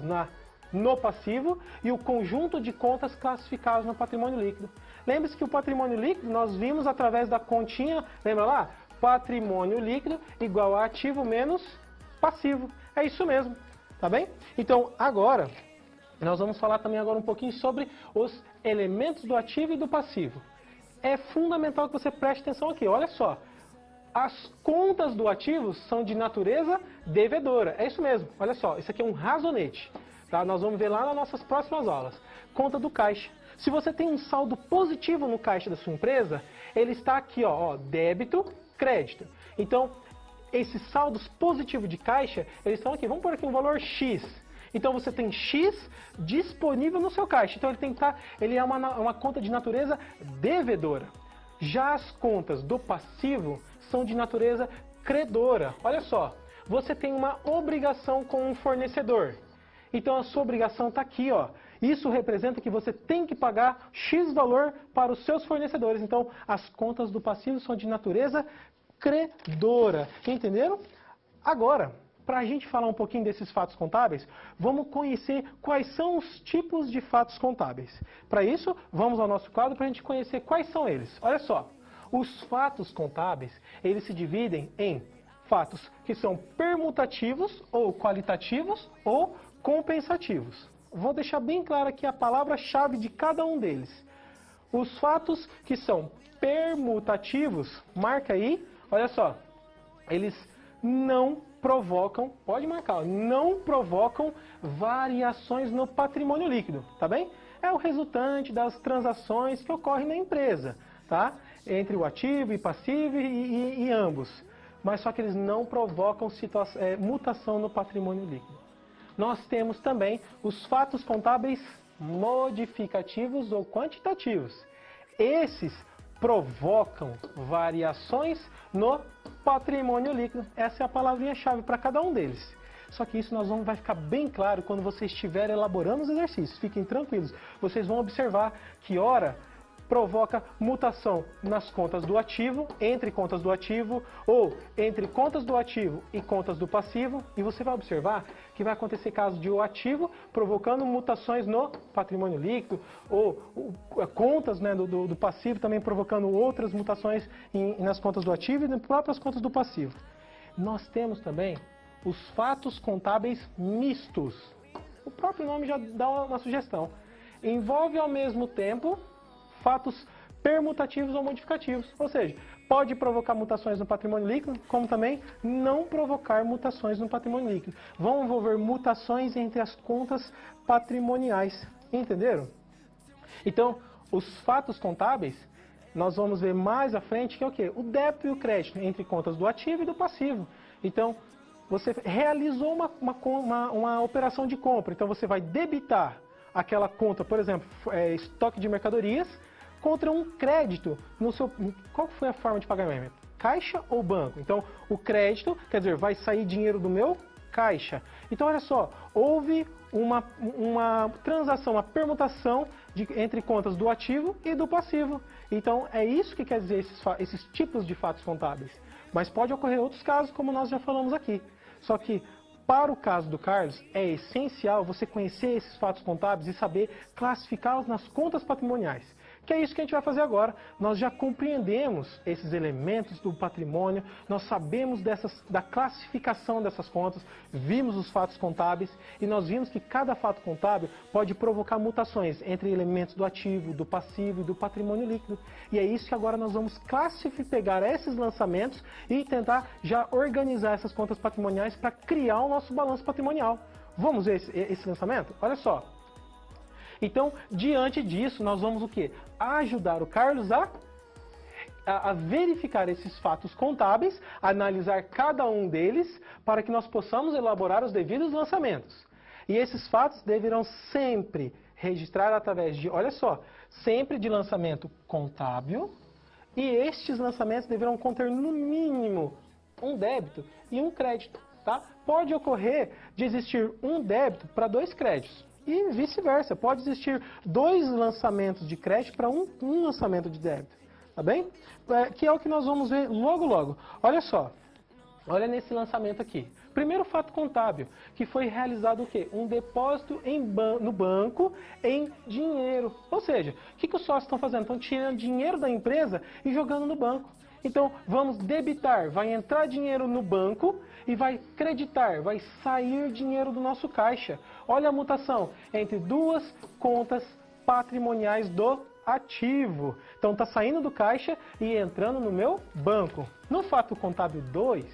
no passivo e o conjunto de contas classificadas no patrimônio líquido. Lembre-se que o patrimônio líquido nós vimos através da continha, lembra lá? Patrimônio líquido igual a ativo menos passivo. É isso mesmo, tá bem? Então, agora, nós vamos falar também agora um pouquinho sobre os elementos do ativo e do passivo. É fundamental que você preste atenção aqui, olha só. As contas do ativo são de natureza devedora. É isso mesmo, olha só, isso aqui é um razonete. Tá? Nós vamos ver lá nas nossas próximas aulas. Conta do caixa. Se você tem um saldo positivo no caixa da sua empresa, ele está aqui, ó, débito, crédito. Então, esses saldos positivos de caixa, eles estão aqui. Vamos pôr aqui um valor X. Então, você tem X disponível no seu caixa. Então, ele é uma conta de natureza devedora. Já as contas do passivo são de natureza credora. Olha só, você tem uma obrigação com um fornecedor. Então a sua obrigação está aqui, ó. Isso representa que você tem que pagar X valor para os seus fornecedores. Então as contas do passivo são de natureza credora. Entenderam? Agora, para a gente falar um pouquinho desses fatos contábeis, vamos conhecer quais são os tipos de fatos contábeis. Para isso, vamos ao nosso quadro para a gente conhecer quais são eles. Olha só, os fatos contábeis, eles se dividem em fatos que são permutativos ou qualitativos ou compensativos. Vou deixar bem claro aqui a palavra-chave de cada um deles. Os fatos que são permutativos, marca aí, olha só, eles não provocam, pode marcar, não provocam variações no patrimônio líquido, tá bem? É o resultante das transações que ocorrem na empresa, tá? Entre o ativo e passivo e ambos. Mas só que eles não provocam mutação no patrimônio líquido. Nós temos também os fatos contábeis modificativos ou quantitativos. Esses provocam variações no patrimônio líquido. Essa é a palavrinha-chave para cada um deles. Só que isso vai ficar bem claro quando vocês estiverem elaborando os exercícios. Fiquem tranquilos. Vocês vão observar que, ora, provoca mutação nas contas do ativo, entre contas do ativo, ou entre contas do ativo e contas do passivo. E você vai observar que vai acontecer casos de o ativo provocando mutações no patrimônio líquido, ou contas, né, do passivo também provocando outras mutações nas contas do ativo e nas próprias contas do passivo. Nós temos também os fatos contábeis mistos. O próprio nome já dá uma sugestão. Envolve ao mesmo tempo fatos permutativos ou modificativos, ou seja, pode provocar mutações no patrimônio líquido, como também não provocar mutações no patrimônio líquido. Vão envolver mutações entre as contas patrimoniais, entenderam? Então, os fatos contábeis, nós vamos ver mais à frente que é o quê? O débito e o crédito entre contas do ativo e do passivo. Então, você realizou uma operação de compra, então você vai debitar aquela conta, por exemplo, estoque de mercadorias, contra um crédito no seu... Qual foi a forma de pagamento? Caixa ou banco? Então, o crédito, quer dizer, vai sair dinheiro do meu caixa. Então, olha só, houve uma transação, uma permutação entre contas do ativo e do passivo. Então, é isso que quer dizer esses tipos de fatos contábeis. Mas pode ocorrer outros casos, como nós já falamos aqui. Só que, para o caso do Carlos, é essencial você conhecer esses fatos contábeis e saber classificá-los nas contas patrimoniais. Que é isso que a gente vai fazer agora. Nós já compreendemos esses elementos do patrimônio, nós sabemos da classificação dessas contas, vimos os fatos contábeis e nós vimos que cada fato contábil pode provocar mutações entre elementos do ativo, do passivo e do patrimônio líquido. E é isso que agora nós vamos pegar esses lançamentos e tentar já organizar essas contas patrimoniais para criar o nosso balanço patrimonial. Vamos ver esse lançamento? Olha só. Então, diante disso, nós vamos o quê? Ajudar o Carlos a verificar esses fatos contábeis, analisar cada um deles, para que nós possamos elaborar os devidos lançamentos. E esses fatos deverão sempre registrar através de, olha só, sempre de lançamento contábil, e estes lançamentos deverão conter no mínimo um débito e um crédito. Tá? Pode ocorrer de existir um débito para 2 créditos. E vice-versa, pode existir 2 lançamentos de crédito para um lançamento de débito, tá bem? Que é o que nós vamos ver logo logo. Olha só, olha nesse lançamento aqui. Primeiro fato contábil, que foi realizado o quê? Um depósito no banco em dinheiro. Ou seja, o que os sócios estão fazendo? Estão tirando dinheiro da empresa e jogando no banco. Então, vamos debitar, vai entrar dinheiro no banco e vai creditar, vai sair dinheiro do nosso caixa. Olha a mutação entre 2 contas patrimoniais do ativo. Então, está saindo do caixa e entrando no meu banco. No fato contábil 2,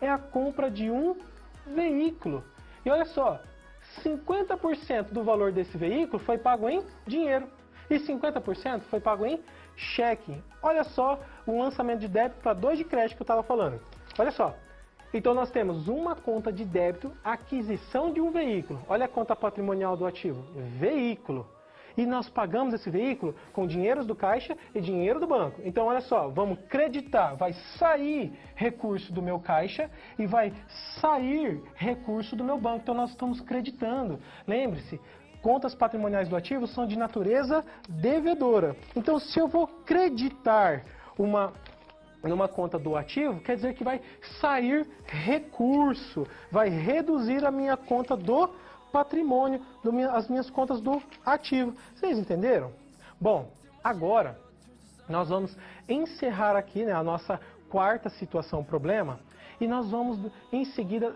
é a compra de um veículo. E olha só, 50% do valor desse veículo foi pago em dinheiro e 50% foi pago em cheque. Olha só o lançamento de débito para 2 de crédito que eu estava falando. Olha só. Então nós temos uma conta de débito, aquisição de um veículo. Olha a conta patrimonial do ativo, veículo. E nós pagamos esse veículo com dinheiros do caixa e dinheiro do banco. Então olha só, vamos creditar, vai sair recurso do meu caixa e vai sair recurso do meu banco. Então nós estamos creditando. Lembre-se, contas patrimoniais do ativo são de natureza devedora. Então, se eu vou creditar numa conta do ativo, quer dizer que vai sair recurso, vai reduzir a minha conta do patrimônio, as minhas contas do ativo. Vocês entenderam? Bom, agora nós vamos encerrar aqui, né, a nossa quarta situação problema. E nós vamos, em seguida,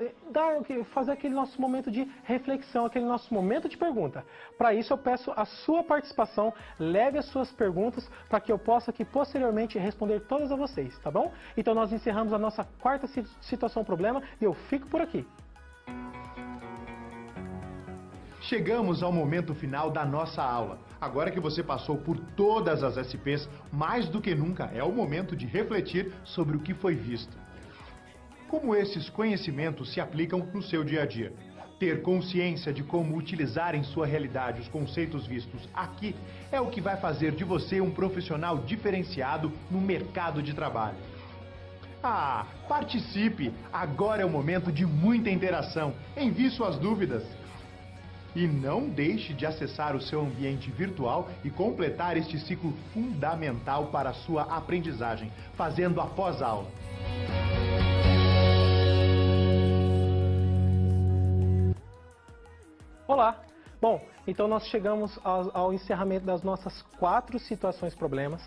fazer aquele nosso momento de reflexão, aquele nosso momento de pergunta. Para isso, eu peço a sua participação, leve as suas perguntas, para que eu possa aqui, posteriormente, responder todas a vocês, tá bom? Então, nós encerramos a nossa quarta situação problema e eu fico por aqui. Chegamos ao momento final da nossa aula. Agora que você passou por todas as SPs, mais do que nunca é o momento de refletir sobre o que foi visto. Como esses conhecimentos se aplicam no seu dia a dia? Ter consciência de como utilizar em sua realidade os conceitos vistos aqui é o que vai fazer de você um profissional diferenciado no mercado de trabalho. Ah, participe! Agora é o momento de muita interação. Envie suas dúvidas. E não deixe de acessar o seu ambiente virtual e completar este ciclo fundamental para a sua aprendizagem, fazendo a pós-aula. Olá! Bom, então nós chegamos ao encerramento das nossas 4 situações problemas.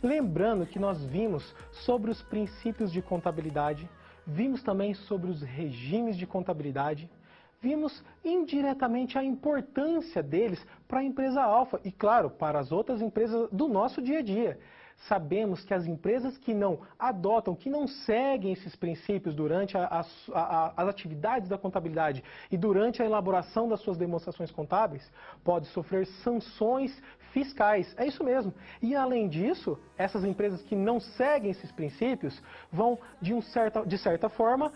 Lembrando que nós vimos sobre os princípios de contabilidade, vimos também sobre os regimes de contabilidade, vimos indiretamente a importância deles para a empresa Alfa e, claro, para as outras empresas do nosso dia a dia. Sabemos que as empresas que não adotam, que não seguem esses princípios durante as atividades da contabilidade e durante a elaboração das suas demonstrações contábeis, podem sofrer sanções fiscais. É isso mesmo. E, além disso, essas empresas que não seguem esses princípios vão, de certa forma,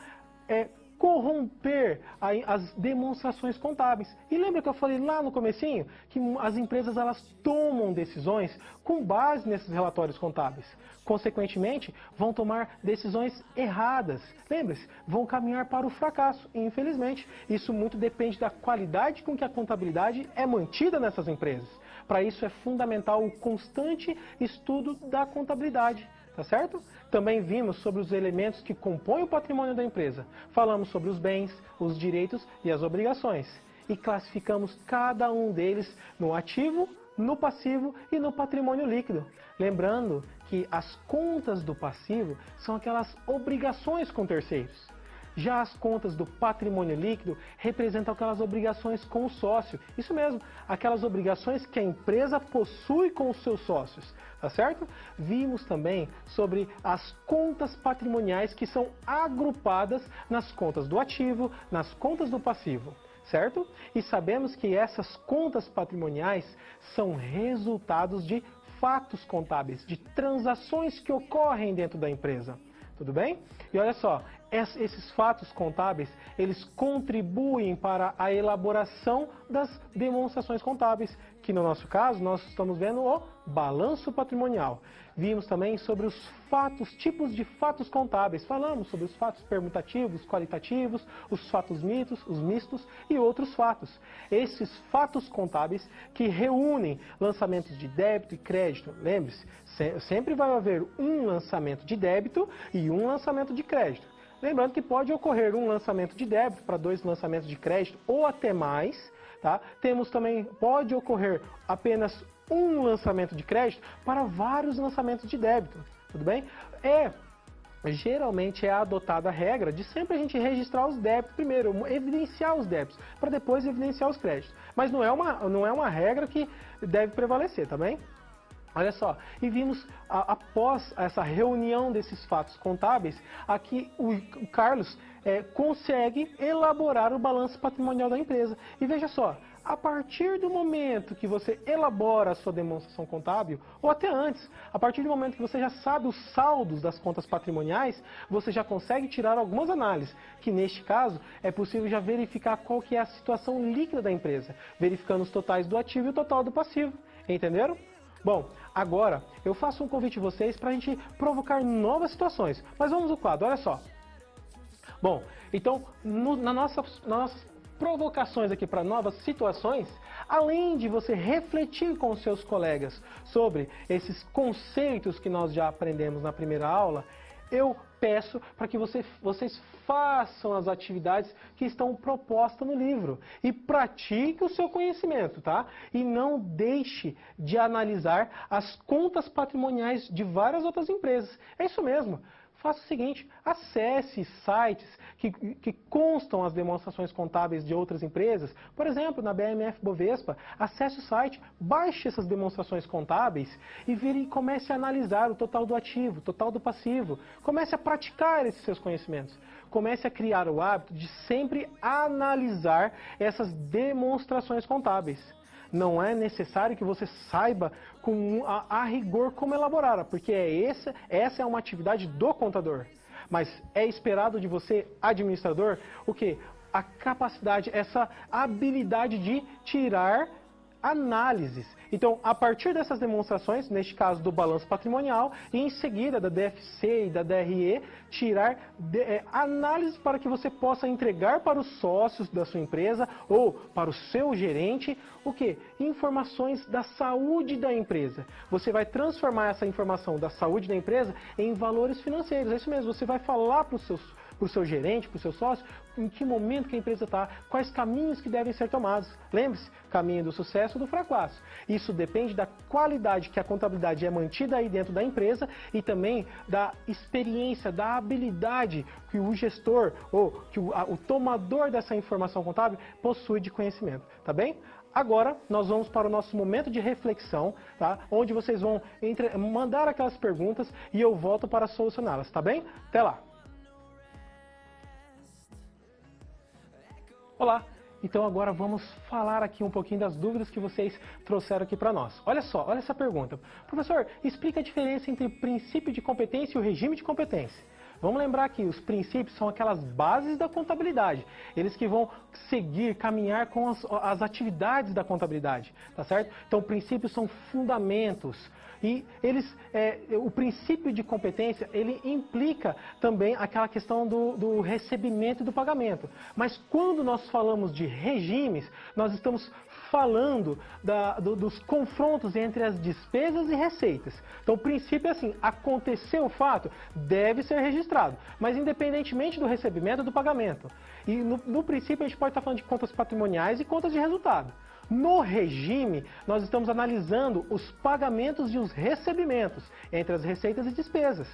corromper as demonstrações contábeis. E lembra que eu falei lá no comecinho que as empresas elas tomam decisões com base nesses relatórios contábeis. Consequentemente, vão tomar decisões erradas. Lembre-se, vão caminhar para o fracasso. E, infelizmente, isso muito depende da qualidade com que a contabilidade é mantida nessas empresas. Para isso é fundamental o constante estudo da contabilidade. Tá certo? Também vimos sobre os elementos que compõem o patrimônio da empresa. Falamos sobre os bens, os direitos e as obrigações. E classificamos cada um deles no ativo, no passivo e no patrimônio líquido. Lembrando que as contas do passivo são aquelas obrigações com terceiros. Já as contas do patrimônio líquido representam aquelas obrigações com o sócio. Isso mesmo, aquelas obrigações que a empresa possui com os seus sócios, tá certo? Vimos também sobre as contas patrimoniais que são agrupadas nas contas do ativo, nas contas do passivo, certo? E sabemos que essas contas patrimoniais são resultados de fatos contábeis, de transações que ocorrem dentro da empresa. Tudo bem? E olha só, esses fatos contábeis, eles contribuem para a elaboração das demonstrações contábeis, que no nosso caso nós estamos vendo o balanço patrimonial. Vimos também sobre os fatos, tipos de fatos contábeis. Falamos sobre os fatos permutativos, qualitativos, os fatos os mistos e outros fatos. Esses fatos contábeis que reúnem lançamentos de débito e crédito. Lembre-se, sempre vai haver um lançamento de débito e um lançamento de crédito. Lembrando que pode ocorrer um lançamento de débito para 2 lançamentos de crédito ou até mais, tá? Temos também, pode ocorrer apenas um lançamento de crédito para vários lançamentos de débito, tudo bem? Geralmente é adotada a regra de sempre a gente registrar os débitos primeiro, evidenciar os débitos, para depois evidenciar os créditos. Mas não é uma regra que deve prevalecer, tá bem? Olha só, e vimos, após essa reunião desses fatos contábeis, aqui o Carlos consegue elaborar o balanço patrimonial da empresa. E veja só, a partir do momento que você elabora a sua demonstração contábil, ou até antes, a partir do momento que você já sabe os saldos das contas patrimoniais, você já consegue tirar algumas análises, que neste caso é possível já verificar qual que é a situação líquida da empresa, verificando os totais do ativo e o total do passivo. Entenderam? Bom, agora eu faço um convite a vocês para a gente provocar novas situações. Mas vamos ao quadro, olha só. Bom, então, nas nossas provocações aqui para novas situações, além de você refletir com os seus colegas sobre esses conceitos que nós já aprendemos na primeira aula, eu peço para que vocês façam as atividades que estão propostas no livro e pratique o seu conhecimento, tá? E não deixe de analisar as contas patrimoniais de várias outras empresas. É isso mesmo. Faça o seguinte, acesse sites que constam as demonstrações contábeis de outras empresas. Por exemplo, na BMF Bovespa, acesse o site, baixe essas demonstrações contábeis e comece a analisar o total do ativo, o total do passivo. Comece a praticar esses seus conhecimentos. Comece a criar o hábito de sempre analisar essas demonstrações contábeis. Não é necessário que você saiba a rigor como elaborá-la, porque essa é uma atividade do contador. Mas é esperado de você, administrador, o quê? A capacidade, essa habilidade de tirar análises. Então, a partir dessas demonstrações, neste caso do balanço patrimonial, e em seguida da DFC e da DRE, tirar análises para que você possa entregar para os sócios da sua empresa ou para o seu gerente, o quê? Informações da saúde da empresa. Você vai transformar essa informação da saúde da empresa em valores financeiros. É isso mesmo, você vai falar para o seu gerente, para o seu sócio, em que momento que a empresa está, quais caminhos que devem ser tomados. Lembre-se, caminho do sucesso ou do fracasso. Isso depende da qualidade que a contabilidade é mantida aí dentro da empresa e também da experiência, da habilidade que o gestor ou que o tomador dessa informação contábil possui de conhecimento, tá bem? Agora, nós vamos para o nosso momento de reflexão, tá? Onde vocês vão mandar aquelas perguntas e eu volto para solucioná-las, tá bem? Até lá! Olá! Então agora vamos falar aqui um pouquinho das dúvidas que vocês trouxeram aqui para nós. Olha só, olha essa pergunta. Professor, explica a diferença entre princípio de competência e o regime de competência. Vamos lembrar que os princípios são aquelas bases da contabilidade. Eles que vão seguir, caminhar com as atividades da contabilidade, tá certo? Então, princípios são fundamentos. E o princípio de competência, ele implica também aquela questão do recebimento e do pagamento. Mas quando nós falamos de regimes, nós estamos falando dos confrontos entre as despesas e receitas. Então o princípio é assim, aconteceu o fato, deve ser registrado, mas independentemente do recebimento ou do pagamento. E no princípio a gente pode estar falando de contas patrimoniais e contas de resultado. No regime, nós estamos analisando os pagamentos e os recebimentos entre as receitas e despesas.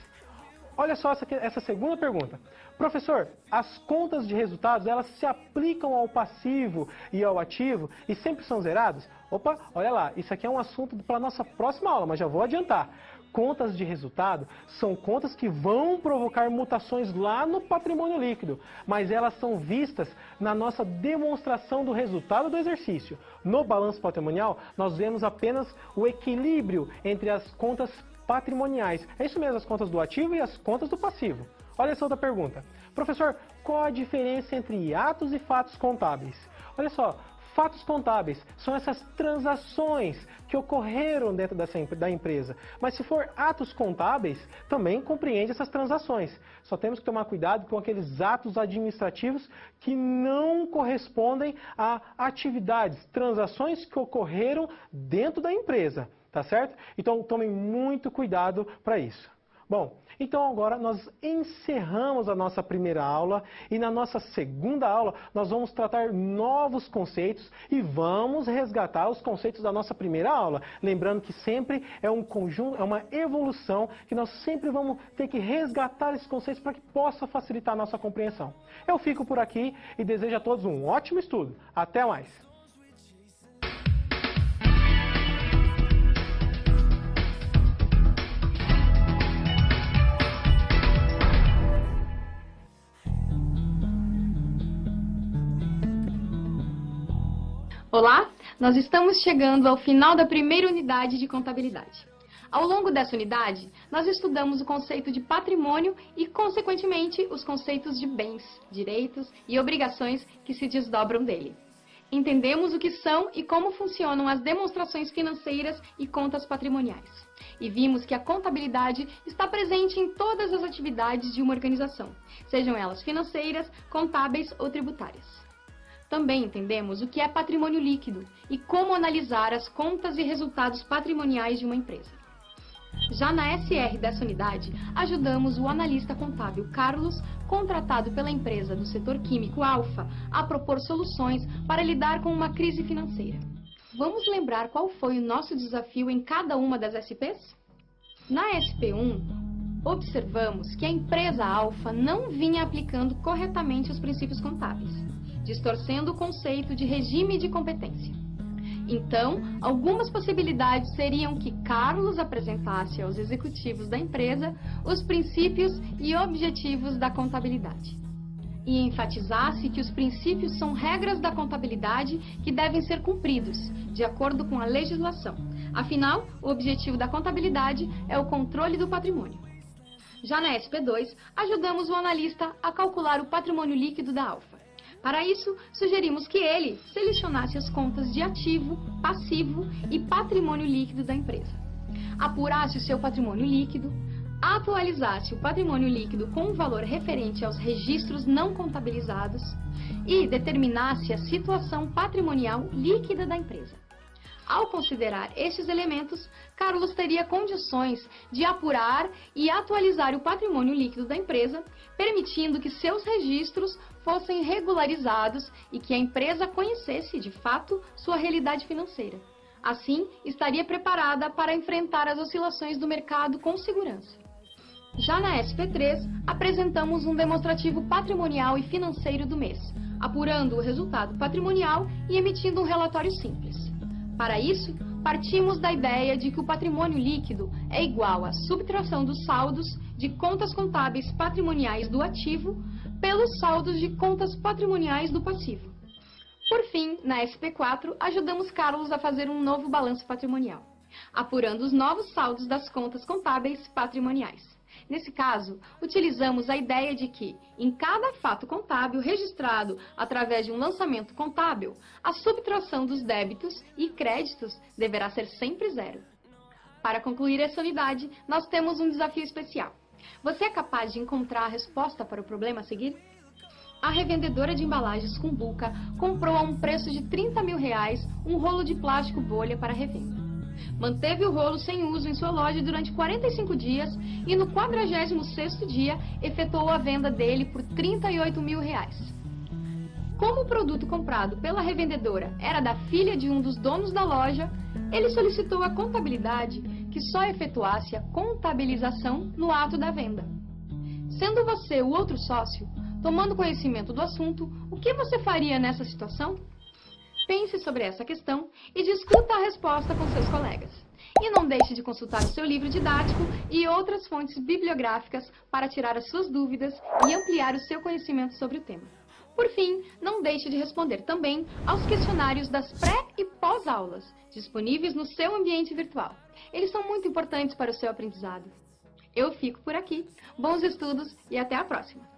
Olha só essa segunda pergunta. Professor, as contas de resultados, elas se aplicam ao passivo e ao ativo e sempre são zeradas? Opa, olha lá, isso aqui é um assunto para a nossa próxima aula, mas já vou adiantar. Contas de resultado são contas que vão provocar mutações lá no patrimônio líquido, mas elas são vistas na nossa demonstração do resultado do exercício. No balanço patrimonial, nós vemos apenas o equilíbrio entre as contas patrimoniais. É isso mesmo, as contas do ativo e as contas do passivo. Olha essa outra pergunta. Professor, qual a diferença entre atos e fatos contábeis? Olha só, fatos contábeis são essas transações que ocorreram dentro da empresa. Mas se for atos contábeis, também compreende essas transações. Só temos que tomar cuidado com aqueles atos administrativos que não correspondem a atividades, transações que ocorreram dentro da empresa. Tá certo? Então tomem muito cuidado para isso. Bom, então agora nós encerramos a nossa primeira aula e na nossa segunda aula nós vamos tratar novos conceitos e vamos resgatar os conceitos da nossa primeira aula. Lembrando que sempre é um conjunto, é uma evolução que nós sempre vamos ter que resgatar esses conceitos para que possa facilitar a nossa compreensão. Eu fico por aqui e desejo a todos um ótimo estudo. Até mais! Olá, nós estamos chegando ao final da primeira unidade de contabilidade. Ao longo dessa unidade, nós estudamos o conceito de patrimônio e, consequentemente, os conceitos de bens, direitos e obrigações que se desdobram dele. Entendemos o que são e como funcionam as demonstrações financeiras e contas patrimoniais. E vimos que a contabilidade está presente em todas as atividades de uma organização, sejam elas financeiras, contábeis ou tributárias. Também entendemos o que é patrimônio líquido e como analisar as contas e resultados patrimoniais de uma empresa. Já na SR dessa unidade, ajudamos o analista contábil Carlos, contratado pela empresa do setor químico Alfa, a propor soluções para lidar com uma crise financeira. Vamos lembrar qual foi o nosso desafio em cada uma das SPs? Na SP1, observamos que a empresa Alfa não vinha aplicando corretamente os princípios contábeis, distorcendo o conceito de regime de competência. Então, algumas possibilidades seriam que Carlos apresentasse aos executivos da empresa os princípios e objetivos da contabilidade e enfatizasse que os princípios são regras da contabilidade que devem ser cumpridos, de acordo com a legislação. Afinal, o objetivo da contabilidade é o controle do patrimônio. Já na SP2, ajudamos o analista a calcular o patrimônio líquido da Alfa. Para isso, sugerimos que ele selecionasse as contas de ativo, passivo e patrimônio líquido da empresa, apurasse o seu patrimônio líquido, atualizasse o patrimônio líquido com um valor referente aos registros não contabilizados e determinasse a situação patrimonial líquida da empresa. Ao considerar estes elementos, Carlos teria condições de apurar e atualizar o patrimônio líquido da empresa, permitindo que seus registros fossem regularizados e que a empresa conhecesse, de fato, sua realidade financeira. Assim, estaria preparada para enfrentar as oscilações do mercado com segurança. Já na SP3, apresentamos um demonstrativo patrimonial e financeiro do mês, apurando o resultado patrimonial e emitindo um relatório simples. Para isso, partimos da ideia de que o patrimônio líquido é igual à subtração dos saldos de contas contábeis patrimoniais do ativo pelos saldos de contas patrimoniais do passivo. Por fim, na SP4, ajudamos Carlos a fazer um novo balanço patrimonial, apurando os novos saldos das contas contábeis patrimoniais. Nesse caso, utilizamos a ideia de que, em cada fato contábil registrado através de um lançamento contábil, a subtração dos débitos e créditos deverá ser sempre zero. Para concluir essa unidade, nós temos um desafio especial. Você é capaz de encontrar a resposta para o problema a seguir? A revendedora de embalagens Cumbuca comprou a um preço de R$30 mil um rolo de plástico bolha para revenda. Manteve o rolo sem uso em sua loja durante 45 dias e no 46º dia efetuou a venda dele por R$38 mil. como o produto comprado pela revendedora era da filha de um dos donos da loja, ele solicitou à contabilidade que só efetuasse a contabilização no ato da venda. Sendo você o outro sócio, tomando conhecimento do assunto, o que você faria nessa situação? Pense sobre essa questão e discuta a resposta com seus colegas. E não deixe de consultar o seu livro didático e outras fontes bibliográficas para tirar as suas dúvidas e ampliar o seu conhecimento sobre o tema. Por fim, não deixe de responder também aos questionários das pré- e pós-aulas, disponíveis no seu ambiente virtual. Eles são muito importantes para o seu aprendizado. Eu fico por aqui. Bons estudos e até a próxima!